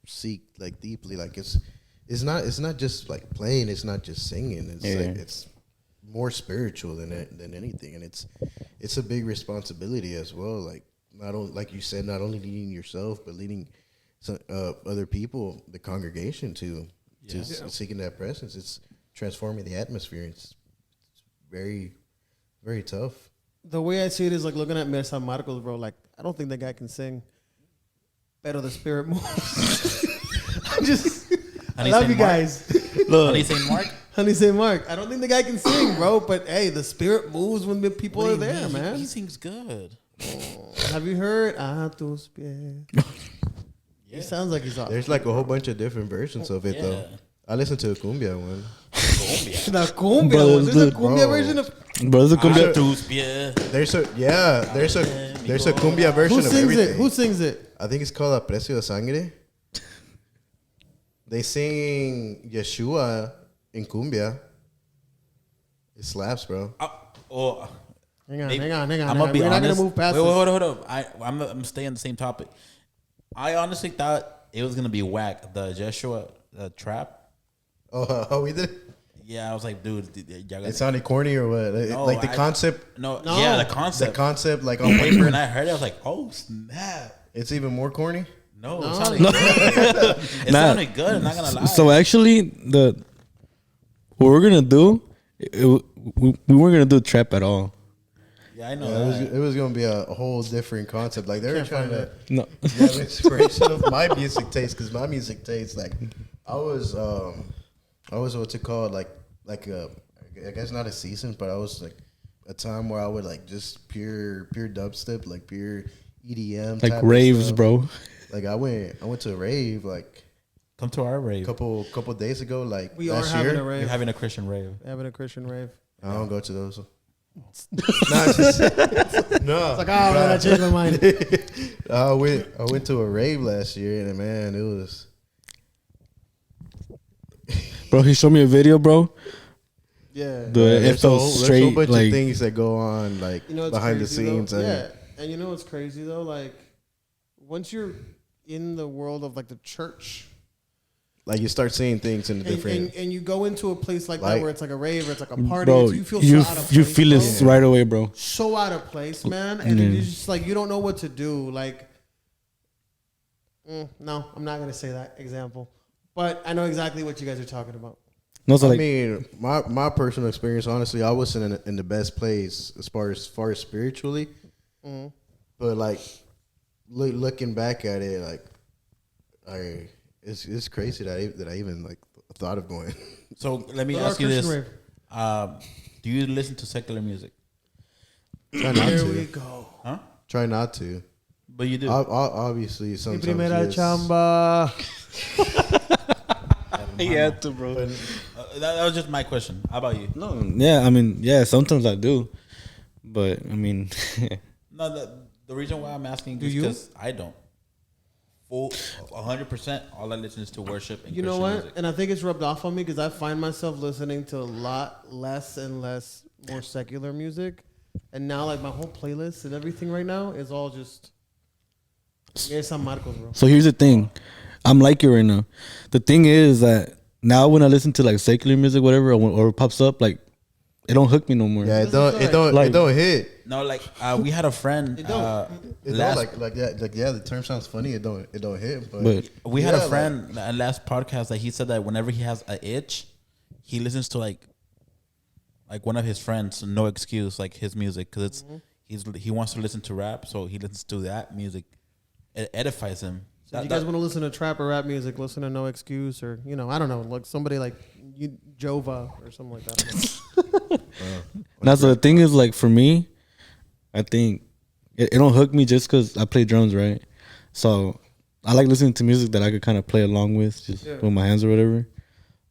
seek, like, deeply, like, it's not just like playing, it's not just singing, it's like, it's more spiritual than anything, and it's a big responsibility as well. Like, not only, like you said, not only leading yourself, but leading some other people, the congregation, to seeking that presence. It's transforming the atmosphere. It's very, very tough. The way I see it is like looking at San Marcos, bro. Like, I don't think that guy can sing, pero the spirit moves. I love you guys. Honey St. Mark? Honey St. Mark. I don't think the guy can sing, bro. But hey, the spirit moves when the people are there, man. He sings good. Have you heard? A tus pies. He sounds like he's off. There's like a whole bunch of different versions of it, though. I listened to a cumbia one. The cumbia. Bro, Was there a cumbia bro. version of? Bro, there's a cumbia. There's a cumbia version Who of sings everything. it? Who sings it? I think it's called Aprecio de Sangre. They sing Yeshua in cumbia. It slaps, bro. Hang on. I'm We're gonna be not gonna honest. move past Wait, this. hold up. I'm staying on the same topic. I honestly thought it was gonna be whack. The Joshua trap. Oh, we did. Yeah, I was like, dude, y'all It sounded corny or what? Like the concept. No, No. yeah, the The concept. concept, like on paper, When I heard it, I was like, oh snap! it's even more corny. No, No. it sounded good. It Nah. sounded good. I'm not gonna lie. So actually, what we're gonna do, we weren't gonna do trap at all. yeah, I know. Yeah, that. it was gonna be a whole different concept. Like they were Can't trying find to No, have inspiration of my music taste, because my music taste, like, I was what's it called, like I guess not a season, but I was like a time where I would like just pure dubstep, like pure EDM, like type of raves, stuff. bro. Like I went to a rave like Come to our a rave. couple days ago, like We are last having year. a rave. You're having a Christian rave. Having a Christian rave. I don't go to those. No, it's just, no. It's like, oh man, I changed my mind. I went to a rave last year, and man, it was. Bro, he showed me a video, bro. Yeah. It There's a felt whole straight, bunch like of things that go on, like You know what's behind the crazy, scenes. though? And Yeah. And you know what's crazy though? Like, once you're in the world of like the church, like you start seeing things in the different. and you go into a place like that Like- where it's like a rave, or it's like a party, bro, you feel you so out of place. you feel bro. it right away, bro. So out of place, man, and Mm. it's just like you don't know what to do. Like, no, I'm not gonna say that example, but I know exactly what you guys are talking about. No, so I like, mean, my personal experience, honestly, I wasn't in the best place as far as spiritually, Mhm. but like looking back at it, like it's crazy that I even like thought of going. So let me Go to our ask you this: Christian rave. do you listen to secular music? Try not Here we to. go. Huh? Try not to. But you do. Obviously, Mi sometimes. primera yes. chamba. he had to, bro. That was just my question. How about you? No, yeah, I mean, yeah, sometimes I do, but I mean, No, the reason why I'm asking Do is you? because I don't. full 100%. All I listen is to worship and You know Christian what? music. And I think it's rubbed off on me because I find myself listening to a lot less and less more secular music, and now like my whole playlist and everything right now is all just San Marcos, bro. So here's the thing, I'm like you right now. The thing is that now when I listen to like secular music, whatever, or it pops up, like it don't hook me no more. Yeah, Like- it don't hit. No, like we had a friend. It don't like the term sounds funny. It don't hit. But We had yeah, a friend last podcast that he said that whenever he has an itch, he listens to like one of his friends, No Excuse, like his music, because he wants to listen to rap, so he listens to that music. It edifies him. So if you guys want to listen to trap or rap music, listen to No Excuse, or I don't know, like somebody like JOVA or something like that. Now, so the thing is, like for me, I think it don't hook me just because I play drums, right? So I like listening to music that I could kind of play along with, just with my hands or whatever.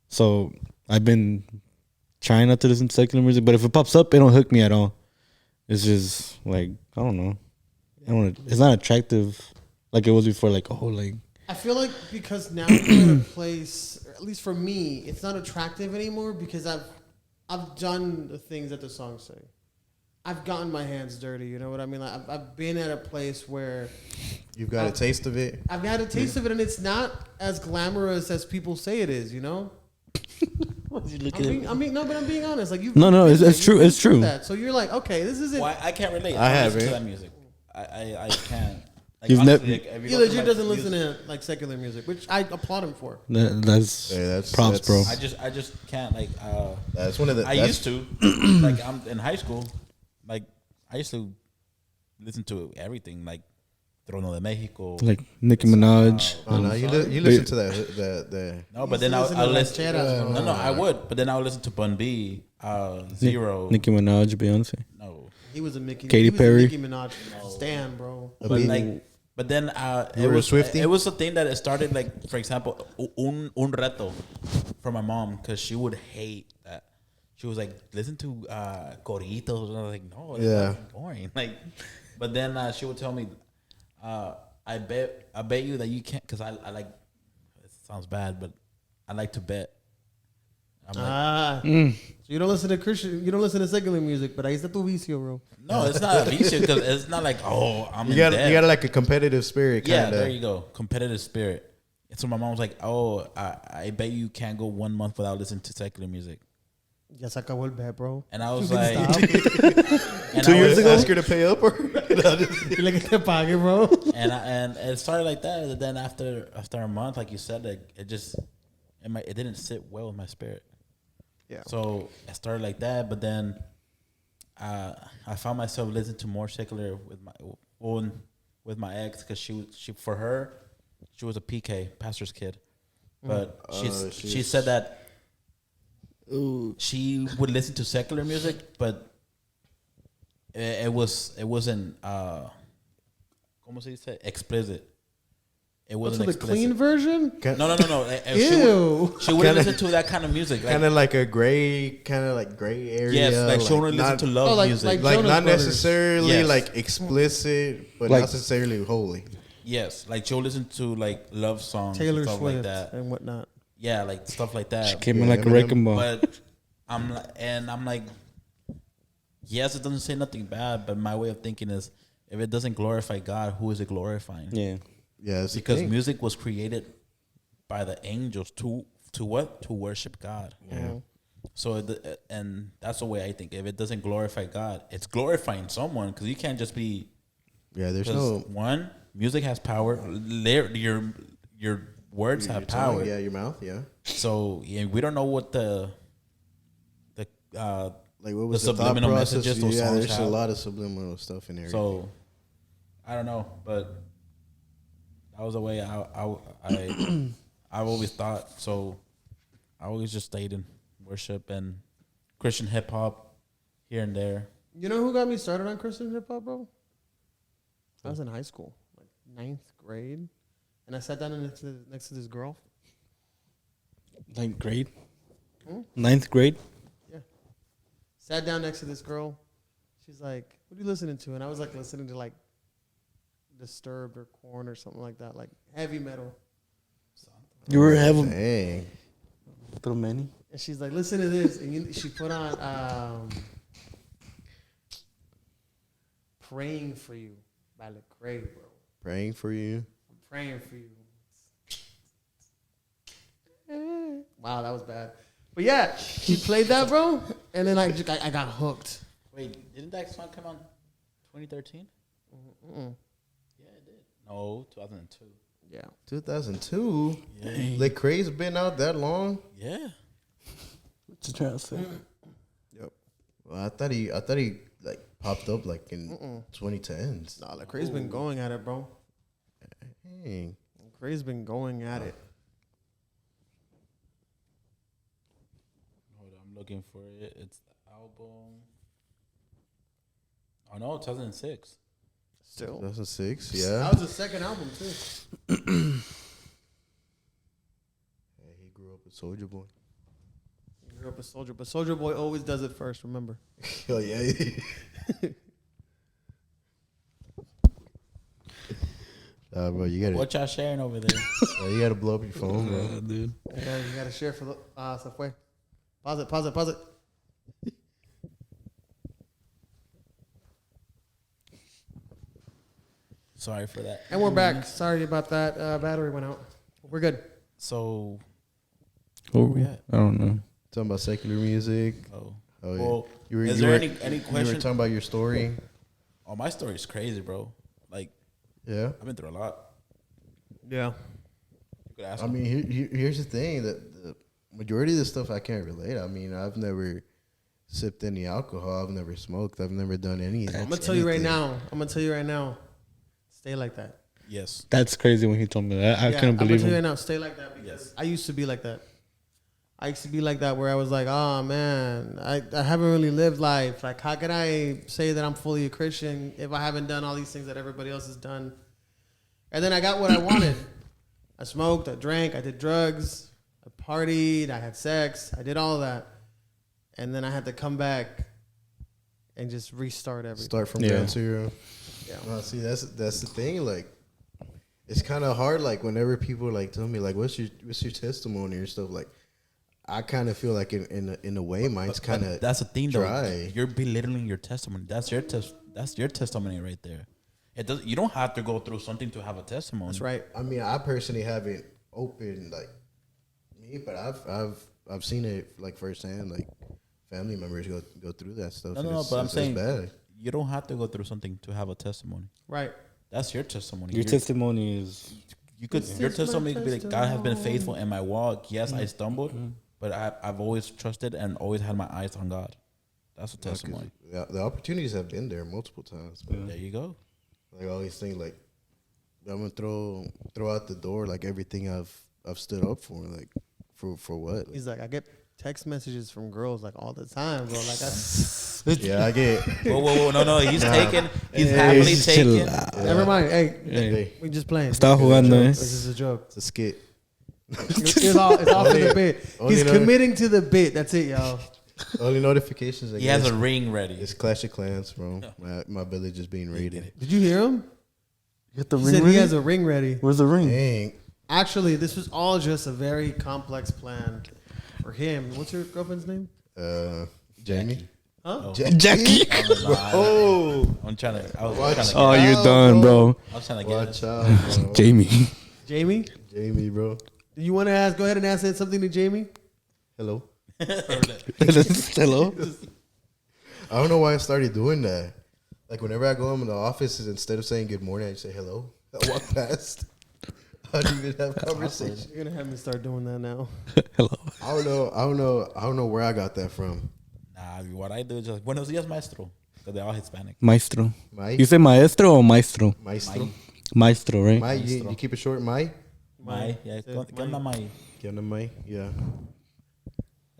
So I've been trying not to listen to secular music, but if it pops up, it don't hook me at all. It's just like I don't know. It's not attractive like it was before. Like I feel like because now we're in a place, or at least for me, it's not attractive anymore because I've done the things that the songs say. I've gotten my hands dirty. You know what I mean? Like I've been at a place where you've got a taste of it. I've had a taste of it, and it's not as glamorous as people say it is. You know. I'm being honest. Like you. No, it's true. It's true. That. So you're like, okay, this isn't. Why I can't relate. I don't haven't. listen to that music. I can't. Like, You've honestly, never. if you He go to legit my doesn't music- listen to like secular music, which I applaud him for. That's props, bro. I just can't like. That's one of the. I used to like I'm in high school. Like I used to listen to everything like Trono de Mexico. Like Nicki Minaj. Oh, no, you listen to that. No, but then Used to I'll listen to listen. rancheras, bro. No, I would. But then I'll listen to Bun B, Zero. Nicki Minaj, Beyonce. No, He was a Mickey. Katy he was Perry. A Nicki Minaj stan, bro. but like. But then You were a Swiftie? it was a thing that it started like, for example, un reto from my mom, because she would hate that. She was like, listen to Coritos, and I was like, no, that's boring. Like, but then she would tell me, I bet you that you can't, because I like, it sounds bad, but I like to bet. I'm like, So you don't listen to Christian, you don't listen to secular music, but ahí está tu vicio, bro. no, it's not a vicio, because it's not like, oh, I'm You in got debt. like a competitive spirit. Yeah, Kinda. there you go. Competitive spirit. And so my mom was like, oh, I bet you can't go 1 month without listening to secular music. Ya se acabó el bet, bro. And I was You like, can and 2 I years was- ago, ask her to pay up, or stop. Like que te pague, bro. and it started like that. And then after a month, like you said, like, it didn't sit well with my spirit. Yeah. So I started like that, but then I found myself listening to more secular with my ex, because she was a PK, pastor's kid, but she said that she would listen to secular music, but it wasn't ¿cómo se dice? Explicit. It What's wasn't the explicit. clean version? No. Ew. She would listen to that kind of music. Like, kind of like a gray area. yes, like she only listen not, to love Oh, like- music. like- like Jonas not Brothers. necessarily Yes. like explicit, but Like- not necessarily holy. Yes, like she'll listen to like love songs, Taylor and stuff Swift like that. and whatnot. Yeah, like stuff like that. She came in Yeah, like a Eminem. wrecking ball. But I'm like, yes, it doesn't say nothing bad, but my way of thinking is, if it doesn't glorify God, who is it glorifying? Yeah. Yeah, it's Because music was created by the angels to what? To worship God. Yeah. So and that's the way I think. If it doesn't glorify God, it's glorifying someone, because you can't just be. Yeah, there's 'Cause no one, music has power. Your words have your tongue, power. Yeah, your mouth. Yeah. So we don't know what the Like what was The the, thought subliminal process? messages those Yeah, songs there's a have. lot of subliminal stuff in there. so I don't know, but that was the way I've always thought. So I always just stayed in worship and Christian hip hop here and there. You know who got me started on Christian hip hop, bro? I was in high school, like 9th grade, and I sat down next to this girl. Ninth grade. 9th grade. Yeah. Sat down next to this girl. She's like, "What are you listening to?" And I was like listening to like Disturbed or Korn or something like that, like heavy metal. You were having Dang. too many. And she's like, listen to this. And she put on Praying for You by Lecrae, bro. Praying for you. I'm praying for you. Wow, that was bad. But yeah, she played that, bro. And then I got hooked. Wait, didn't that song come out 2013? Mm-mm. Yeah, it did. No, 2002. Yeah. 2002. Yeah. Lecrae's been out that long. Yeah. What you trying to say? Yep. Well, I thought he like popped up like in 2010s. Nah, Lecrae's been going at it, bro. Dang. Lecrae's been going at it. Hold on, I'm looking for it. It's the album. Oh no, 2006. Still. 2006. That Yeah. was the second album, too. Yeah, he grew up with Soulja Boy. He grew up a soldier, but Soldier Boy always does it first, remember? Oh yeah. Bro, you gotta What y'all sharing over there? you gotta blow up your phone, bro. Dude. Yeah, you gotta share for the se fue. Pause it. Sorry for that. And we're back. Sorry about that. Battery went out. We're good. So, Oh, we at? I don't know. Talking about secular music. oh, Oh yeah. well, You were, is you there were, any you were question? talking about your story. Oh, my story is crazy, bro. Like, Yeah. I've been through a lot. Yeah. You could ask I me. mean, here's the thing: that the majority of this stuff I can't relate. I mean, I've never sipped any alcohol. I've never smoked. I've never done anything. I'm gonna tell you right now. Stay like that. Yes. That's crazy when he told me that. I Yeah, couldn't I'm gonna believe tell you right him. now. Stay like that because Yes. I used to be like that. I used to be like that where I was like, oh man, I haven't really lived life. Like, how can I say that I'm fully a Christian if I haven't done all these things that everybody else has done? And then I got what I wanted. I smoked, I drank, I did drugs, I partied, I had sex, I did all of that. And then I had to come back and just restart everything. Start from Yeah. ground zero. Yeah. No, see, that's the thing. Like, it's kind of hard. Like, whenever people like tell me, like, what's your testimony or stuff, like, I kind of feel like in a way, mine's kind of That's the thing, though. dry. You're belittling your testimony. That's your testimony right there. It does. You don't have to go through something to have a testimony. That's right. I mean, I personally haven't opened like me, but I've seen it like firsthand. Like, family members go through that stuff. No, and no, it's, but I'm it's saying bad. you don't have to go through something to have a testimony. Right. That's your testimony. Your testimony is You could. This Your is my testimony could be like, God has been testimony. faithful in my walk. Yes, I stumbled, but I've always trusted and always had my eyes on God. That's a testimony. The opportunities have been there multiple times. But There you go. like, I always think like I'm gonna throw out the door like everything I've stood up for. Like, for what? Like, He's like, I get text messages from girls like all the time, bro. Like, yeah, I get. Whoa, no. He's taking. He's Hey, happily just taking. chill out. never mind. Hey, Hey, we just playing. Está jugando, This eh? is a joke. it's a skit. It's all for the bit. only He's another- committing to the bit. That's it, y'all. Only notifications I He get has is- a ring ready. It's Clash of Clans, bro. My village is being raided. Did you hear him? You got the He ring said ready? he has a ring ready. Where's the ring? Dang. Actually, this was all just a very complex plan for him. What's your girlfriend's name? Jamie. Huh? Jackie. Oh, I'm trying to. I was Watch trying to. Oh, out, you're done, bro. I was trying to get watch it. out, bro. Jamie. Jamie? Jamie, bro. Do you want to ask? Go ahead and ask something to Jamie. Hello. Hello? I don't know why I started doing that. Like, whenever I go in the office, instead of saying good morning, I just say hello. I walk past. I don't even have conversation. You're gonna have me start doing that now. Hello. I don't know where I got that from. Nah, what I do is just buenos dias, maestro. Because they're all Hispanic. Maestro. My You say maestro or maestro? maestro. Maestro, right? My, you keep it short. My. Mai, yeah. Say ¿Qué onda, Mai? ¿Qué onda, my? Yeah.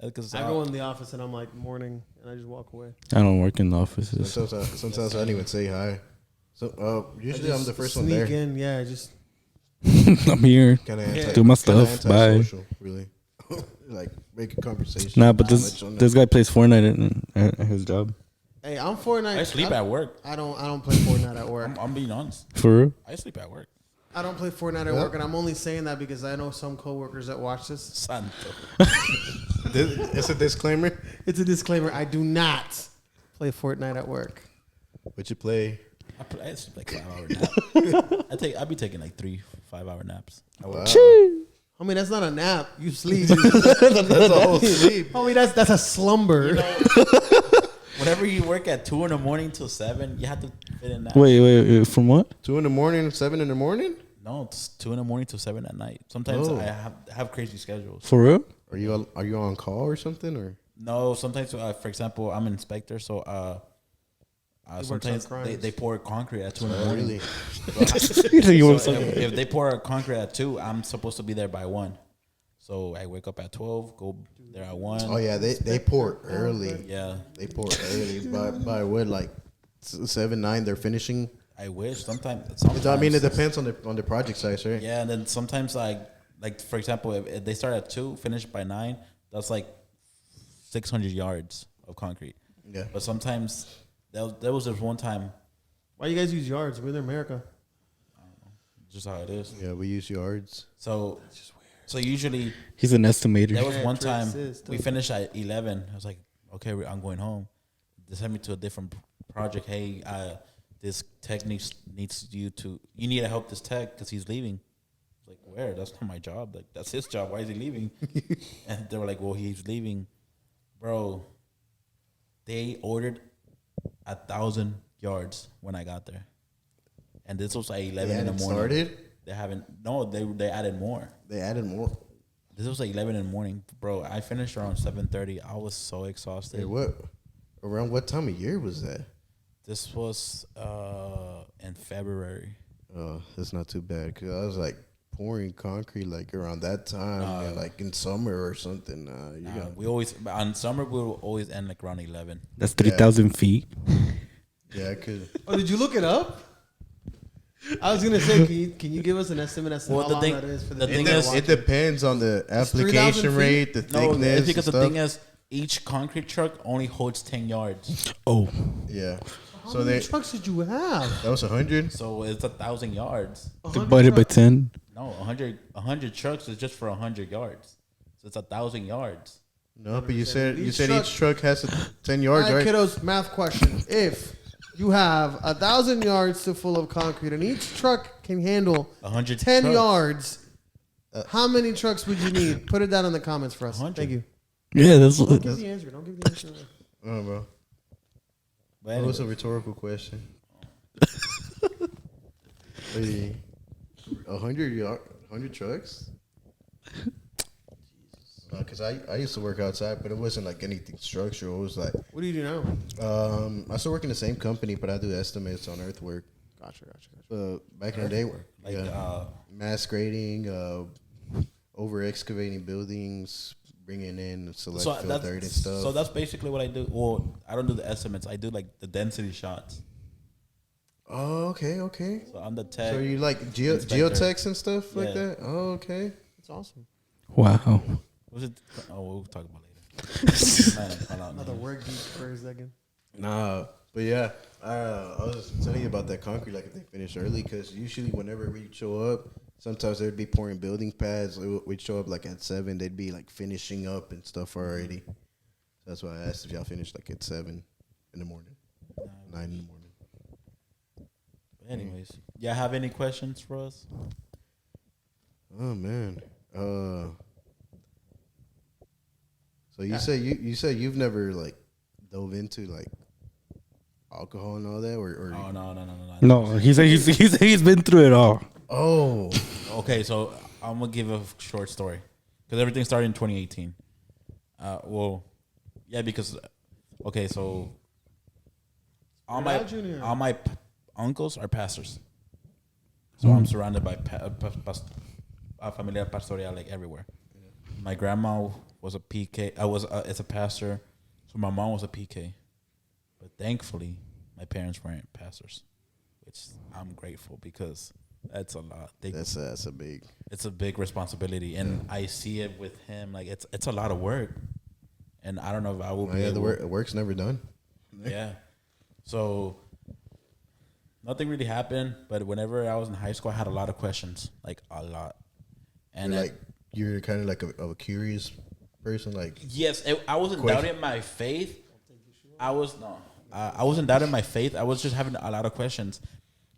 Because I go in the office and I'm like morning, and I just walk away. I don't work in the offices. Sometimes I don't even say hi. So usually I'm the first one Sneak there. in, yeah. Just I'm here. Kind of Do my stuff. Bye. Really. Like, make a conversation. Nah, but Not much on this guy plays Fortnite at his job. Hey, I'm Fortnite. I sleep at work. I don't play Fortnite at work. I'm being honest. For real? I sleep at work. I don't play Fortnite at work, and I'm only saying that because I know some coworkers that watch this. Santo. It's a disclaimer. It's a disclaimer. I do not play Fortnite at work. But you play. I sleep like 5 hour nap. I be taking like 3-5 hour naps. Wow. Homie, that's not a nap. You sleep. That's a whole sleep. Homie, that's a slumber. You know, whenever you work at 2 in the morning till 7, you have to fit in that. Wait, from what? 2 in the morning, 7 in the morning. No, it's 2 in the morning till 7 at night. Sometimes Oh. I have crazy schedules. For real? Are you on call or something or? No, sometimes, for example, I'm an inspector, so sometimes they pour concrete at 2 in the morning. Really? So if they pour concrete at 2, I'm supposed to be there by 1. So I wake up at 12, go there at 1. Oh yeah, they pour early. Yeah, They pour early. By what, like 7, 9? They're finishing. I wish sometimes. I mean, it depends on the project size, right? Yeah, and then sometimes like for example, if they start at 2, finish by 9, that's like 600 yards of concrete. Yeah. But sometimes there was this one time, Why you guys use yards? We're in America. just how it is. Yeah, we use yards. So usually He's an estimator. there was Yeah, one true, time assist, we too. finished at 11. I was like, okay, I'm going home. They sent me to a different project. Hey, this tech needs you need to help this tech because he's leaving. Like, where? That's not my job. Like, that's his job. Why is he leaving? And they were like, well, he's leaving. Bro, they ordered 1,000 yards when I got there. And this was like 11 in the morning. Started. They haven't. No, they added more. They added more. This was like 11 in the morning, bro. I finished around 7:30. I was so exhausted. Hey, what? Around what time of year was that? This was in February. Oh, that's not too bad. Cause I was like pouring concrete like around that time, and like in summer or something. We always on summer we will always end like around 11. That's 3,000 feet. Yeah, I could. Oh, did you look it up? I was gonna say, can you give us an estimate as to Well, how the long thing- that is for the the thing people is- that It watch depends on the 3,000 application feet? rate, the No, thickness. it's because and the stuff. thing is, each concrete truck only holds 10 yards, Oh. Yeah. How So many they trucks did you have? that was 100. so it's 1,000 yards. Divided by 10. No, 100 trucks is just for 100 yards, so it's 1,000 yards. No, but you said Each each truck has 10 yards, All right, right? kiddos, math question. If you have 1,000 yards to full of concrete and each truck can handle 100 10 trucks. yards, how many trucks would you need? Put it down in the comments for us. 100. Thank you. Yeah, that's Don't give the answer. Don't give the answer. Oh, bro. But That was a anyways, rhetorical question. 100 trucks? Because I used to work outside, but it wasn't like anything structural. It was like, What do you do now? I still work in the same company, but I do estimates on earthwork. Gotcha. Back in the day, like mass grading, over excavating buildings, bringing in select fill dirt and stuff. so that's basically what I do. Well, I don't do the estimates. I do like the density shots. Oh, okay. So I'm the tech. So you like Inspector. geotechs and stuff like Yeah. that? Oh, okay. That's awesome. Wow. Was it? Oh, we'll talk about it later. Man, hold on, Another man. work geek for a second. Nah, but yeah, I was telling you about that concrete. Like if they finish early, because usually whenever we show up, sometimes they'd be pouring building pads. We'd show up like at 7. They'd be like finishing up and stuff already. That's why I asked if y'all finished like at 7 in the morning, 9 in the morning. But anyways, yeah, have any questions for us? Oh man. So you say you said you've never like dove into like alcohol and all that, or Oh no. No, he's been through it all. oh Okay, so I'm gonna give a short story because everything started in 2018. Well, yeah, because okay, so all my Junior. uncles are pastors, so I'm surrounded by familia pastoral like everywhere. My grandma was a PK. It's a pastor, so my mom was a PK, but thankfully my parents weren't pastors, which I'm grateful because that's a lot. that's a big. It's a big responsibility, and I see it with him. Like it's a lot of work, and I don't know if I will be Yeah, able. the work's never done. Yeah, So nothing really happened, but whenever I was in high school, I had a lot of questions, like a lot. And You're like you're kind of like a curious person, like yes, I wasn't Question. doubting my faith. I was no, I wasn't doubting my faith. I was just having a lot of questions,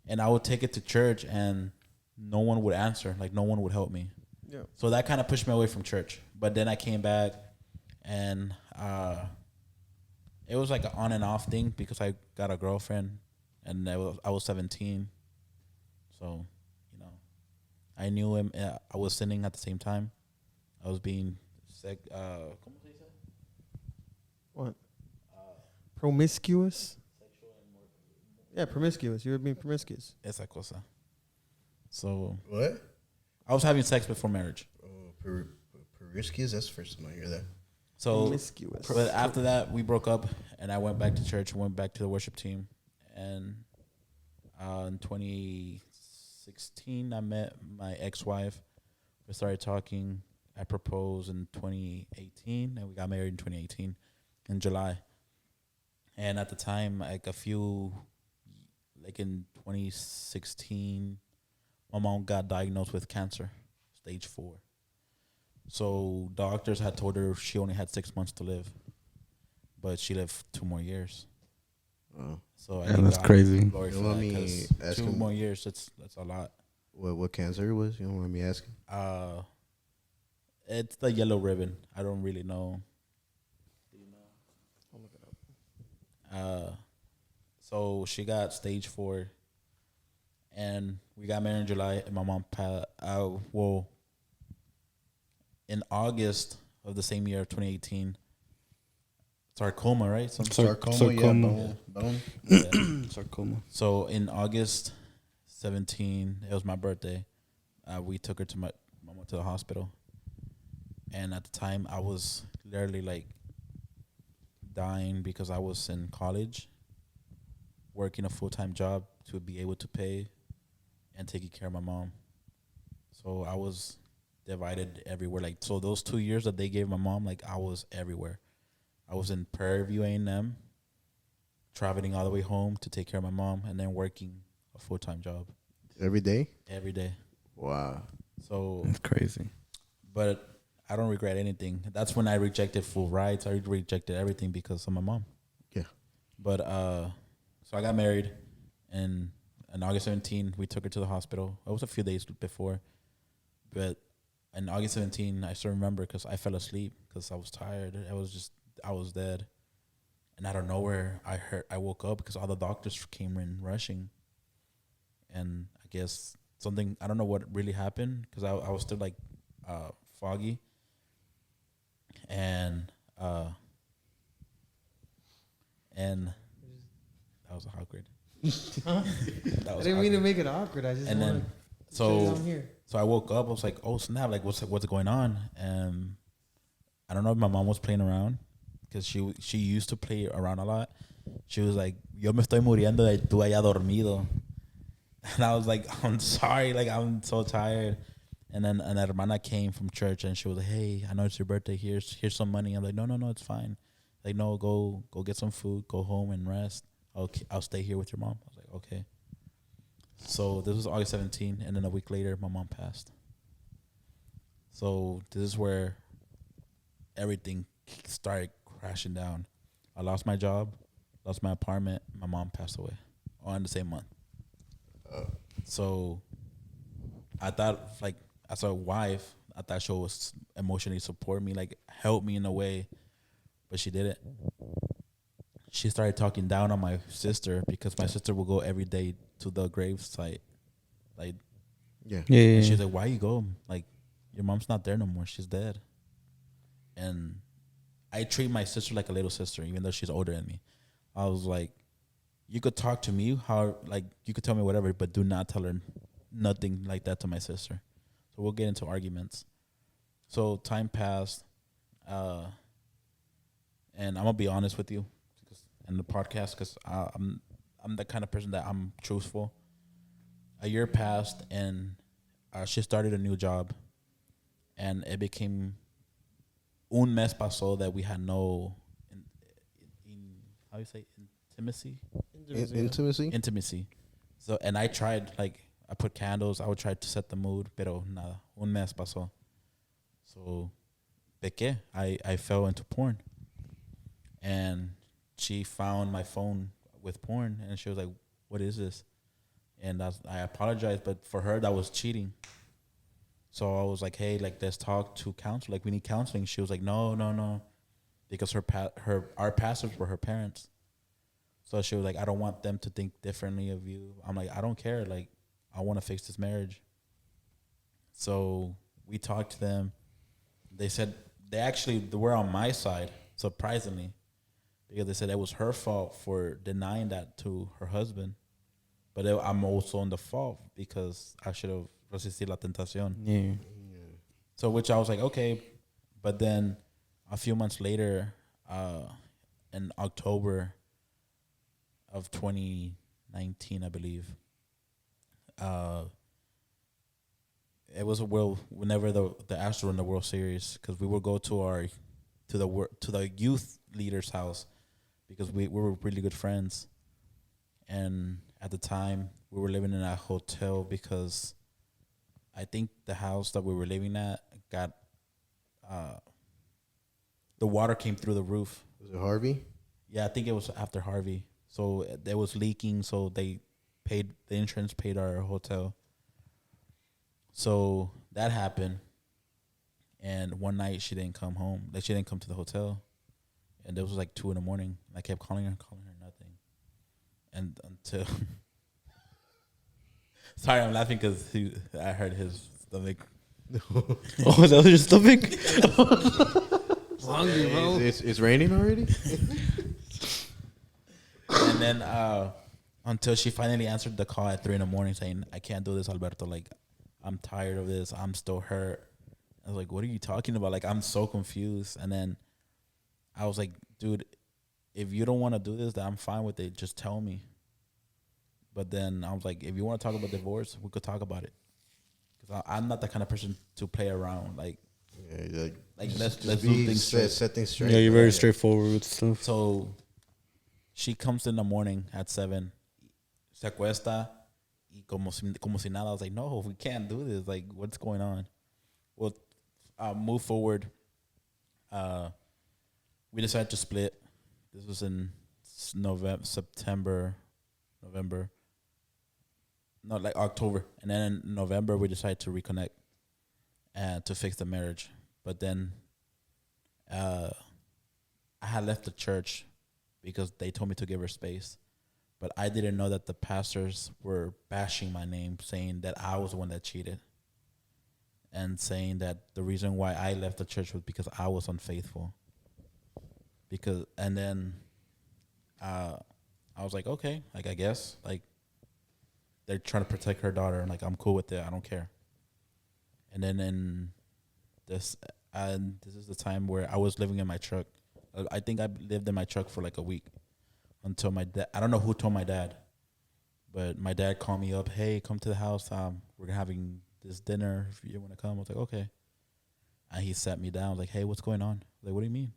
and I would take it to church, and no one would answer. Like no one would help me. Yeah. So that kind of pushed me away from church. But then I came back, and it was like an on and off thing because I got a girlfriend, and I was 17. So, you know, I knew him. I was sinning at the same time. I was being ¿cómo se dice? What? Promiscuous? Yeah, promiscuous. You were being promiscuous. Esa cosa. So what? I was having sex before marriage. Oh, promiscuous. That's the first time I hear that. So, Promiscuous. but after that, we broke up, and I went back to church, went back to the worship team, and in 2016, I met my ex-wife. We started talking. I proposed in 2018, and we got married in 2018 in July. And at the time, like in 2016, my mom got diagnosed with cancer, stage 4. So doctors had told her she only had 6 months to live, but she lived 2 more years. Oh, So that's crazy. Glory for let that, me 'cause ask 2 him- more years. That's a lot. what cancer it was? You don't want me asking? It's the yellow ribbon. I don't really know. I'll look it up. So she got stage 4, and we got married in July. And my mom passed. In August of the same year, 2018, sarcoma, right? Sarcoma. Yeah, bone. Yeah. Sarcoma. So in August 17, it was my birthday. We took her to my mama to the hospital, and at the time, I was literally like dying because I was in college, working a full-time job to be able to pay and taking care of my mom. So I was divided everywhere. Like, so those 2 years that they gave my mom, like I was everywhere. I was in Prairie View A&M, traveling all the way home to take care of my mom, and then working a full-time job Every day. every day. Wow. So, That's crazy. but I don't regret anything. That's when I rejected full rights. I rejected everything because of my mom. Yeah. But so I got married, and on August 17, we took her to the hospital. It was a few days before, but on August 17, I still remember because I fell asleep because I was tired. I was dead, and out of nowhere, I woke up because all the doctors came in rushing, and I guess something, I don't know what really happened because I was still like foggy, and that was awkward. I didn't mean to make it awkward. I just And wanted then to show you I'm so here. I woke up. I was like, oh snap! Like what's going on? And I don't know if my mom was playing around because she used to play around a lot. She was like, yo me estoy muriendo de tú allá dormido. And I was like, I'm sorry, like I'm so tired. And then an hermana came from church and she was like, hey, I know it's your birthday. Here's some money. I'm like, no, it's fine. Like, no, go get some food, go home and rest. I'll stay here with your mom. I was like, okay. So this was August 17, and then a week later, my mom passed. So this is where everything started crashing down. I lost my job, lost my apartment. My mom passed away all in the same month. So I thought, like, as a wife, I thought she would emotionally support me, like help me in a way, but she didn't. She started talking down on my sister because my sister would go every day to the grave site. Like, Yeah. and she's like, why you go? Like, your mom's not there no more. She's dead. And I treat my sister like a little sister, even though she's older than me. I was like, you could talk to me you could tell me whatever, but do not tell her nothing like that to my sister. So we'll get into arguments. So time passed, and I'm gonna be honest with you, in the podcast, because I'm the kind of person that I'm truthful. A year passed, and she started a new job, and it became un mes pasó that we had no, how do you say, intimacy. So, and I tried, like, I put candles. I would try to set the mood, pero nada. Un mes pasó. So, pequé. I fell into porn. And she found my phone with porn, and she was like, "What is this?" And I apologized, but for her, that was cheating. So I was like, "Hey, like, let's talk to counsel. Like, we need counseling." She was like, "No," because our pastors were her parents. So she was like, "I don't want them to think differently of you." I'm like, "I don't care. Like, I want to fix this marriage." So we talked to them. They said they were on my side, surprisingly, because they said it was her fault for denying that to her husband. But I'm also in the fault because I should have resisted la tentación. Yeah. So, which I was like, okay. But then a few months later, in October of 2019, I believe, it was whenever the Astros were in the World Series, because we would go to the youth leader's house because we were really good friends. And at the time, we were living in a hotel because I think the house that we were living at got the water came through the roof. Was it Harvey? Yeah, I think it was after Harvey. So it was leaking, so the insurance paid our hotel. So that happened. And one night she didn't come home. Like, she didn't come to the hotel. And it was like 2 a.m. I kept calling her, nothing. And until sorry, I'm laughing because I heard his stomach. Oh, that was your stomach? Hungry, bro. It's raining already? And then until she finally answered the call at 3 a.m. saying, "I can't do this, Alberto. Like, I'm tired of this. I'm still hurt." I was like, "What are you talking about?" Like, I'm so confused. And then I was like, "Dude, if you don't want to do this, then I'm fine with it. Just tell me." But then I was like, "If you want to talk about divorce, we could talk about it." Because I'm not the kind of person to play around. Like, let's do things straight. Set things straight. Yeah, you're very straightforward with stuff. So she comes in the morning at 7, se acuesta, y como si nada. I was like, "No, we can't do this. Like, what's going on?" Well, move forward. We decided to split. This was in November. Not like October. And then in November, we decided to reconnect and to fix the marriage. But then I had left the church because they told me to give her space. But I didn't know that the pastors were bashing my name, saying that I was the one that cheated. And saying that the reason why I left the church was because I was unfaithful. And then I was like, okay, like, I guess, like, they're trying to protect her daughter, and like, I'm cool with it. I don't care. And then this is the time where I was living in my truck. I think I lived in my truck for like a week until my dad. I don't know who told my dad, but my dad called me up. "Hey, come to the house. We're having this dinner. If you want to come," I was like, "Okay." And he sat me down. I was like, "Hey, what's going on?" I was like, "What do you mean?"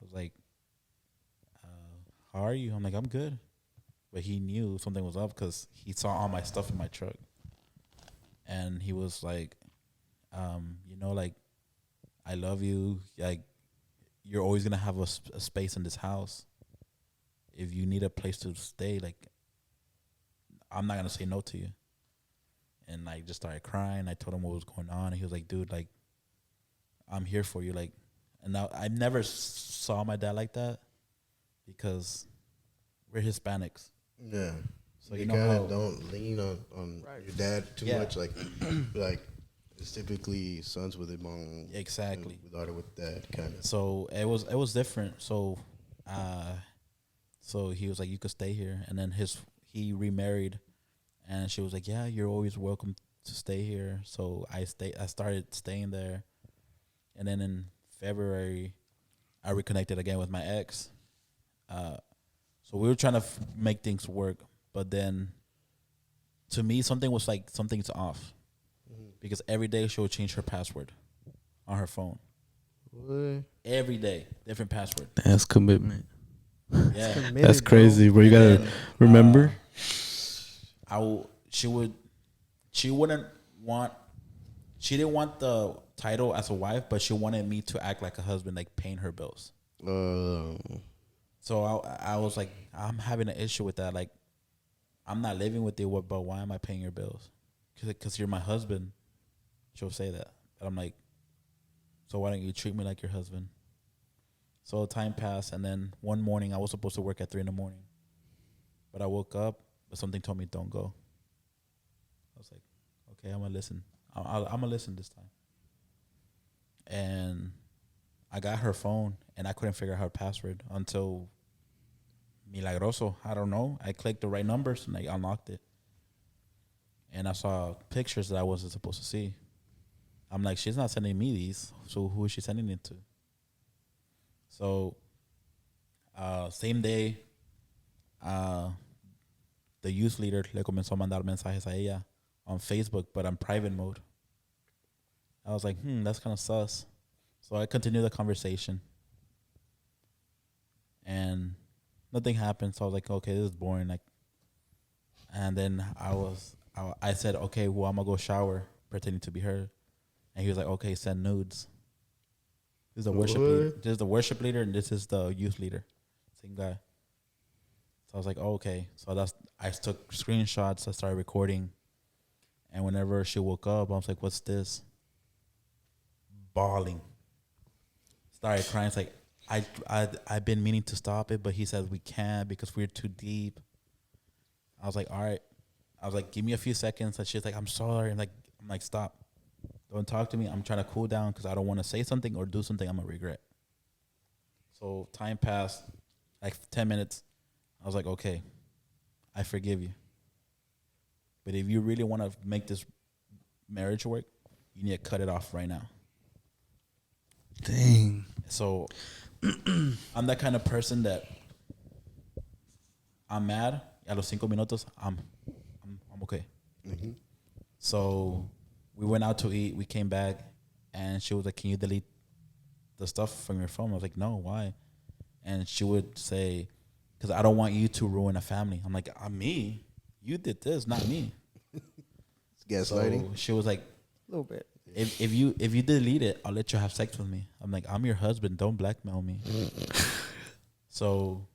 I was like, "How are you?" I'm like, "I'm good." But he knew something was up because he saw all my stuff in my truck. And he was like, like, "I love you. Like, you're always going to have a space in this house. If you need a place to stay, like, I'm not going to say no to you." And I just started crying. I told him what was going on. And he was like, "Dude, like, I'm here for you." Like, and now I never saw my dad like that because we're Hispanics. Yeah. So you know kind how of don't lean on your dad too much. Like it's typically sons with a mom. Exactly. With daughter with dad, kind of. So it was different. So so he was like, "You could stay here." And then he remarried, and she was like, "Yeah, you're always welcome to stay here." So I started staying there. And then in February, I reconnected again with my ex. So we were trying to make things work, but then to me, something's off, because every day she would change her password on her phone. What? Every day, different password. That's commitment. Yeah. Committed, That's crazy, bro. You gotta And, remember. she wouldn't want, she didn't want the title as a wife, but she wanted me to act like a husband, like paying her bills. So I was like, I'm having an issue with that. Like, I'm not living with you, but why am I paying your bills? Because you're my husband. She'll say that. But I'm like, so why don't you treat me like your husband? So time passed, and then one morning I was supposed to work at 3 a.m, but I woke up, but something told me don't go. I was like, okay, I'm gonna listen. I'm gonna listen this time. And I got her phone, and I couldn't figure out her password until milagroso. I don't know. I clicked the right numbers and I unlocked it. And I saw pictures that I wasn't supposed to see. I'm like, she's not sending me these. So who is she sending it to? So same day, the youth leader le comenzó a mandar mensajes a ella on Facebook, but on private mode. I was like, that's kind of sus. So I continued the conversation. And nothing happened. So I was like, okay, this is boring. Like, and then I said, okay, well, I'm gonna go shower, pretending to be her. And he was like, okay, send nudes. This is the worship leader. This is the worship leader, and this is the youth leader. Same guy. So I was like, oh, okay. So I took screenshots. I started recording. And whenever she woke up, I was like, what's this? Bawling. Started crying. It's like, I've been meaning to stop it, but he says we can't because we're too deep. I was like, all right. I was like, give me a few seconds. And she's like, I'm sorry. And I'm like, stop. Don't talk to me. I'm trying to cool down because I don't want to say something or do something I'm going to regret. So time passed, like 10 minutes. I was like, okay, I forgive you. But if you really want to make this marriage work, you need to cut it off right now. Dang. So I'm that kind of person that I'm mad. A los 5 minutos, I'm okay. Mm-hmm. So we went out to eat. We came back, and she was like, "Can you delete the stuff from your phone?" I was like, "No, why?" And she would say, "Because I don't want you to ruin a family." I'm like, "Me? You did this, not me." It's gaslighting. So she was like, A little bit. If you delete it, I'll let you have sex with me. I'm like, I'm your husband. Don't blackmail me. So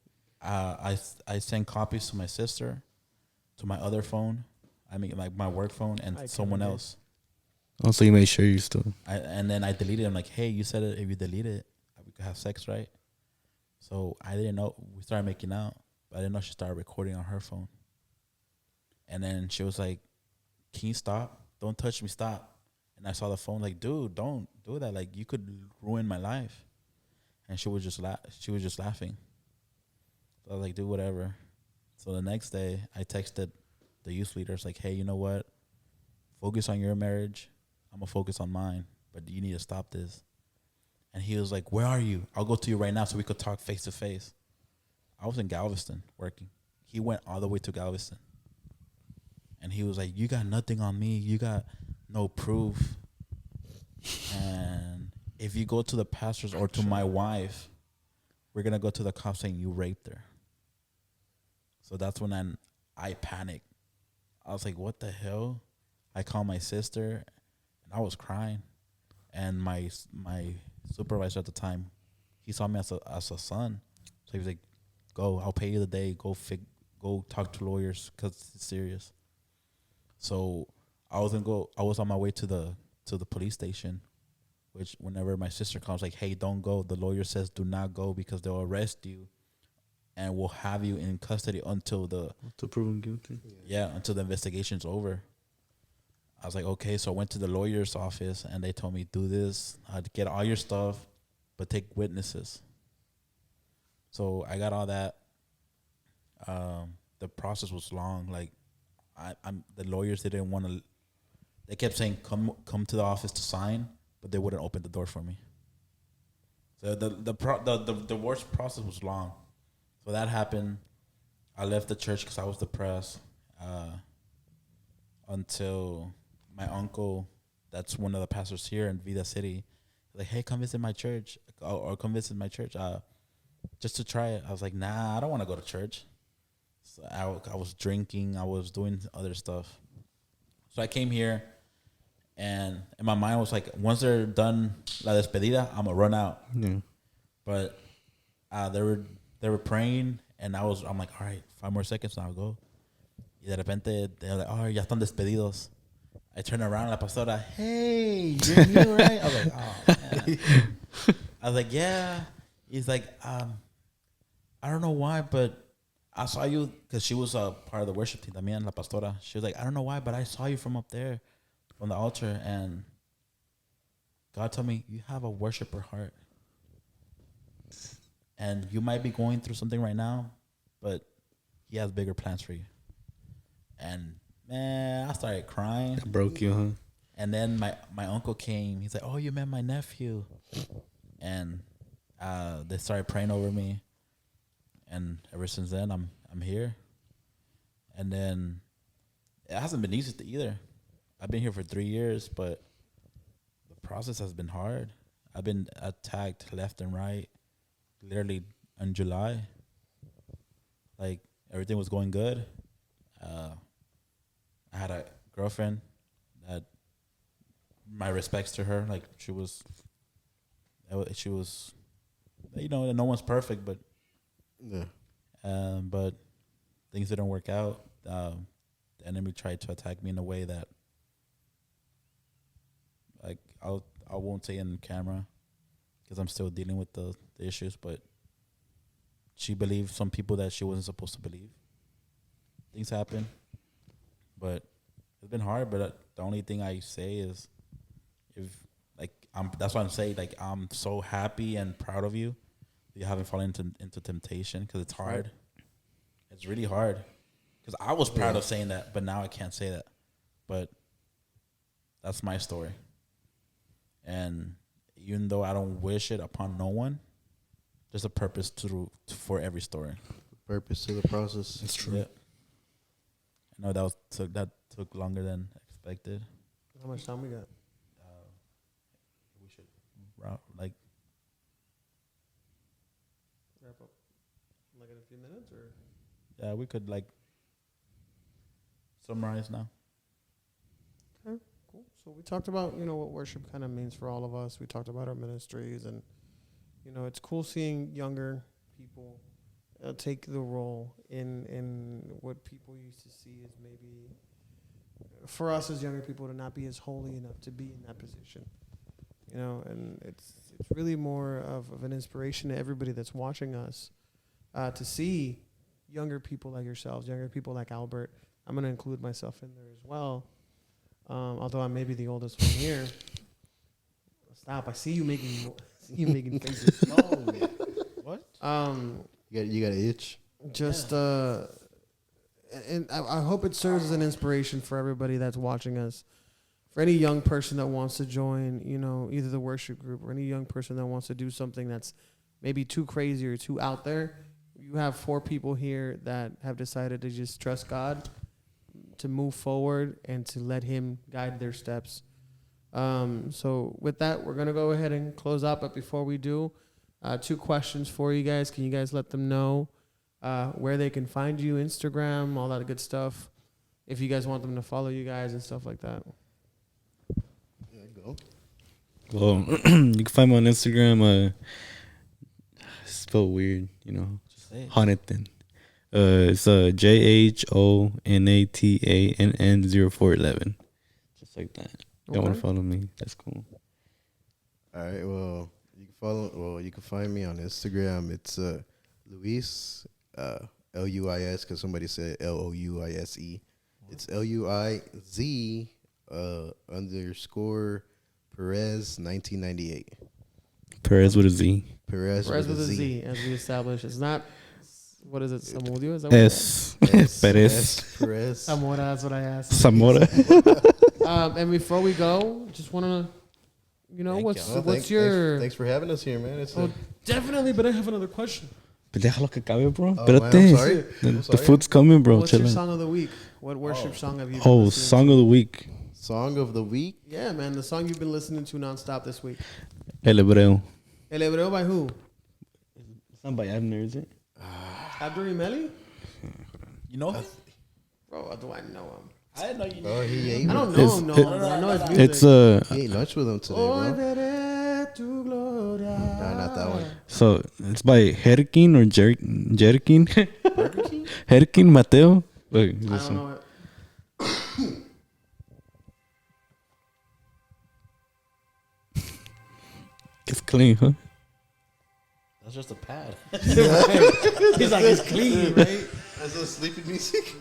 I sent copies to my sister, to my other phone. I mean, like my work phone and someone else. Oh, so you made sure you still. And then I deleted it. I'm like, hey, you said it. If you delete it, we could have sex, right? So I didn't know. We started making out, but I didn't know she started recording on her phone. And then she was like, can you stop? Don't touch me. Stop. And I saw the phone, like, dude, don't do that. Like, you could ruin my life. And she was just laughing. So I was like, dude, whatever. So the next day, I texted the youth leaders, like, hey, you know what? Focus on your marriage. I'm going to focus on mine. But you need to stop this. And he was like, where are you? I'll go to you right now so we could talk face to face. I was in Galveston working. He went all the way to Galveston. And he was like, you got nothing on me. You got no proof. And if you go to the pastors or to my wife, we're going to go to the cops saying you raped her. So that's when I panicked. I was like, what the hell? I called my sister, and I was crying. And my supervisor at the time, he saw me as a son. So he was like, go, I'll pay you the day. Go talk to lawyers because it's serious. So I was on my way to the police station, which whenever my sister comes, like, hey, don't go. The lawyer says do not go because they'll arrest you and will have you in custody until To prove him guilty. yeah, until the investigation's over. I was like, okay. So I went to the lawyer's office and they told me, do this, get all your stuff, but take witnesses. So I got all that. The process was long. Like, the lawyers didn't want to. They kept saying, come to the office to sign, but they wouldn't open the door for me. So the divorce process was long. So that happened. I left the church because I was depressed. Until my uncle, that's one of the pastors here in Vida City, like, hey, come visit my church, or come visit my church. just to try it. I was like, nah, I don't want to go to church. So I was drinking. I was doing other stuff. So I came here, and in my mind was like, once they're done la despedida, I'm gonna run out. Yeah. But they were praying, and I'm like, all right, 5 more seconds, and I'll go. Y de repente they're like, oh, ya están despedidos. I turn around, la pastora, hey, you're new, right? I was like, oh man. I was like, yeah. He's like, I don't know why, but I saw you, because she was a part of the worship team, también, la pastora. She was like, I don't know why, but I saw you from up there, from the altar, and God told me, you have a worshiper heart. And you might be going through something right now, but he has bigger plans for you. And, man, I started crying. That broke you, huh? And then my uncle came. He's like, oh, you met my nephew. And they started praying over me. And ever since then, I'm here. And then it hasn't been easy either. I've been here for 3 years, but the process has been hard. I've been attacked left and right. Literally in July, like everything was going good. I had a girlfriend that, my respects to her, like she was, you know, no one's perfect, but Yeah. but things didn't work out. The enemy tried to attack me in a way that, like, I won't say in camera, because I'm still dealing with the issues, but she believed some people that she wasn't supposed to believe. Things happen, but it's been hard. But the only thing I say is, that's why I'm saying, like, I'm so happy and proud of you that you haven't fallen into temptation, because it's hard. It's really hard, because I was proud of saying that, but now I can't say that. But that's my story, and even though I don't wish it upon no one, there's a purpose for every story. Purpose to the process. That's true. Yeah. I know that took longer than expected. How much time we got? We should wrap up Like in a few minutes, or? yeah, we could summarize now. Okay, cool. So we talked about, what worship kind of means for all of us. We talked about our ministries, and, it's cool seeing younger people take the role in what people used to see as maybe, for us as younger people, to not be as holy enough to be in that position. And it's really more of an inspiration to everybody that's watching us, to see younger people like yourselves, younger people like Albert. I'm going to include myself in there as well. Although I may be the oldest one here. Stop! I see you making faces. Oh, What? you got an itch. Just and I hope it serves as an inspiration for everybody that's watching us. For any young person that wants to join, either the worship group, or any young person that wants to do something that's maybe too crazy or too out there, you have 4 people here that have decided to just trust God, to move forward, and to let Him guide their steps. So with that, we're going to go ahead and close out. But before we do, 2 questions for you guys. Can you guys let them know where they can find you, Instagram, all that good stuff, if you guys want them to follow you guys and stuff like that? Yeah, go. Well, you can find me on Instagram. It's spelled weird, Just say it. Jhonatan. It's JHONATANN 0411. Just like that. Y'all want to follow me? That's cool. All right. Well, you can find me on Instagram. It's Luis, Luis, because somebody said Louise. It's LUIZ _ Perez 1998. Perez with a Z. Perez Perez with a Z. as we established. It's not, what is it, Samudio? Is that S. Perez. Perez. Zamora, that's what I asked. Zamora. And before we go, just want to, Thank what's your... Thanks for having us here, man. Definitely, but I have another question. Déjalo que acabe, bro. Oh, man, Espérate. I'm sorry. The food's coming, bro. What's your Chill out. song of the week? What worship song have you been Oh, listening song of the week. Song of the week. Yeah, man, the song you've been listening to nonstop this week. El Hebreo. El Hebreo by who? not by Abner, is it? Abdul Melly? You know him? Bro, do I know him? I didn't know you knew. Oh, he ate. I don't with- know him, no. But I know his music. It's He ate lunch with him today, Hoy bro. veré tu gloria. Nah, not that one. so it's by Herkin or Jerkin. Burger King? Herkin Mateo. Look, I this don't one. know it. It's clean, huh? That's just a pad. He's like, it's clean, right? That's a sleepy music.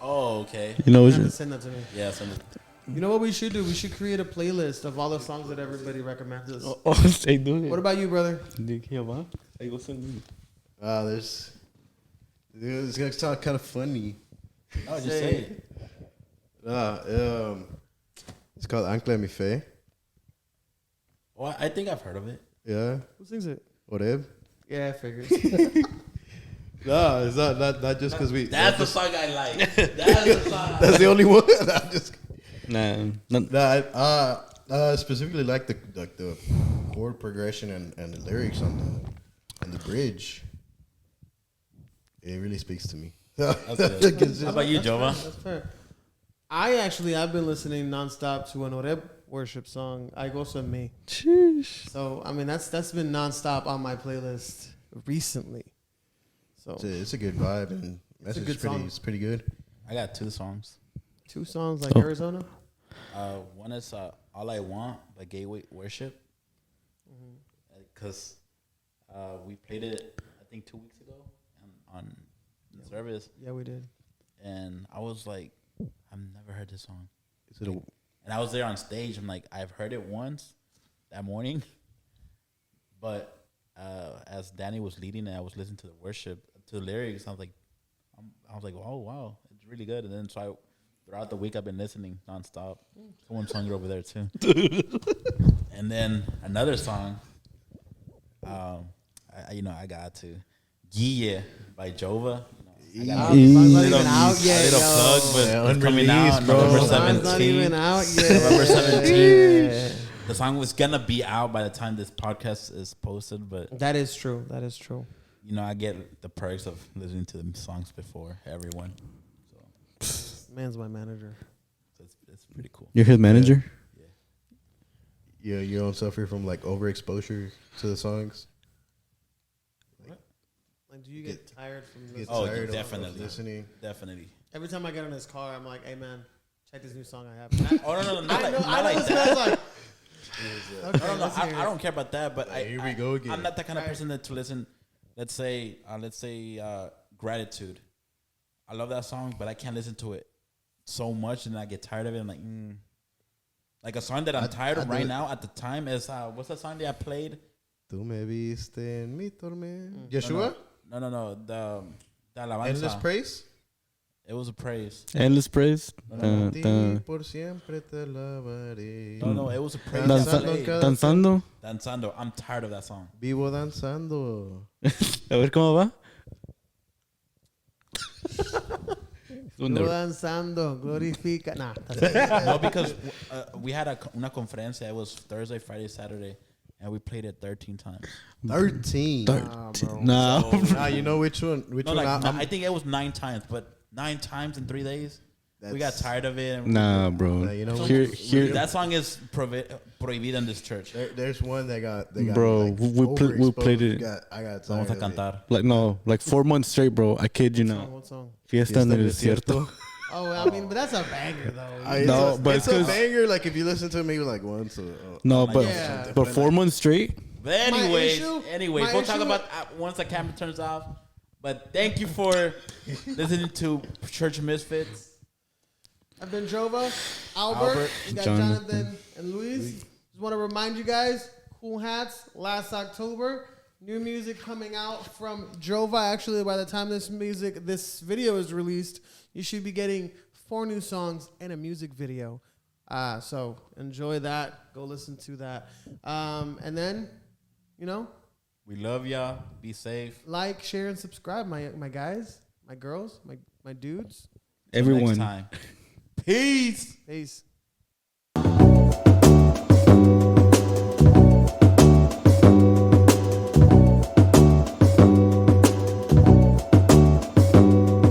Oh, okay. You know You what? have to send that to me. Yeah, send it. You know what we should do? We should create a playlist of all the songs that everybody recommends us. Oh, stay doing it. What about you, brother? There's. Dude, it's gonna sound kind of funny. No, just say it. It's called Ancla Mi Fe. Well, I think I've heard of it. Yeah. Who sings it? Whatever. Yeah, I figured. No, it's not just because we. That's the song I like. That's the song. That's the only one. I'm just. Nah, I specifically like the chord progression and the lyrics on the bridge. It really speaks to me. That's good. How about you, Jova? That's fair. I've been listening nonstop to an Oreb worship song, I Gozo en Mi. So I mean that's been nonstop on my playlist recently. So It's a good vibe and It's a message good song. It's pretty good. I got 2 songs. 2 songs like Arizona. One is All I Want by Gateway Worship. Because we played it, I think, 2 weeks ago on the service. Yeah, we did. And I was like, I've never heard this song. Is it a, And I was there on stage. I'm like, I've heard it once that morning. But as Danny was leading and I was listening to the worship, to the lyrics, I was like, oh, wow, it's really good. And then throughout the week, I've been listening nonstop. Someone sung it over there, too. And then another song, I got to Guille by JOVA. The song's not even out yet. Little yo. plug, but it's coming out bro. November The song's not 17th. even out yet. November 17th. The song was gonna be out by the time this podcast is posted, but That is true. That is true. I get the perks of listening to the songs before everyone. Man's my manager. So it's pretty cool. You're his manager? you don't suffer from like overexposure to the songs? Like, do you get tired from listening? Oh, tired of definitely. listening. Definitely. Every time I get in his car, I'm like, hey, man, check this new song I have. Oh no, not I like, know, not like this that. guy's like, okay, No, let's hear I it. don't care about that. But Here we go again. I'm not that kind of person that to listen. Let's say Gratitude. I love that song, but I can't listen to it so much, and I get tired of it. I'm like, Like a song that I'm tired of right now at the time is what's that song that I played? Tú me viste en mi tormenta. Yeshua? No. The alabanza. Endless praise? It was a praise. Endless praise. Ti por siempre te alabaré. No, it was a praise. Danza- that I played. Danzando. Danzando. I'm tired of that song. Vivo danzando. A ver cómo va. Tú danzando, glorifica. Nah, that's No, because we had una conferencia. It was Thursday, Friday, Saturday, and we played it 13 times. 13. Nah. Nah, you know which one? Which No, one? I think it was 9 times, but 9 times in 3 days. We got tired of it. And Nah, bro. Nah, you know Here, that song is prohibido in this church. There's one that got Bro, like, we played overexposed. it. I got Vamos tired a of it. cantar. like 4 months straight, bro. I kid you not. What song? Fiesta en el desierto. Oh, well, I mean, but that's a banger, though. No, but it's a banger. Like if you listen to it maybe like once. No, but Yeah. but 4 months straight. But anyways, issue- we'll talk issue- about once the camera turns off. But thank you for listening to Church Misfits. I've been Jova, Albert, we got Jonathan. Jonathan and Luis. Just want to remind you guys, cool hats last October. New music coming out from Jova. Actually, by the time this video is released, you should be getting 4 new songs and a music video. So enjoy that. Go listen to that. And then, We love y'all. Be safe. like, share, and subscribe, my guys, my girls, my dudes. Till Everyone. next time. Peace. Peace.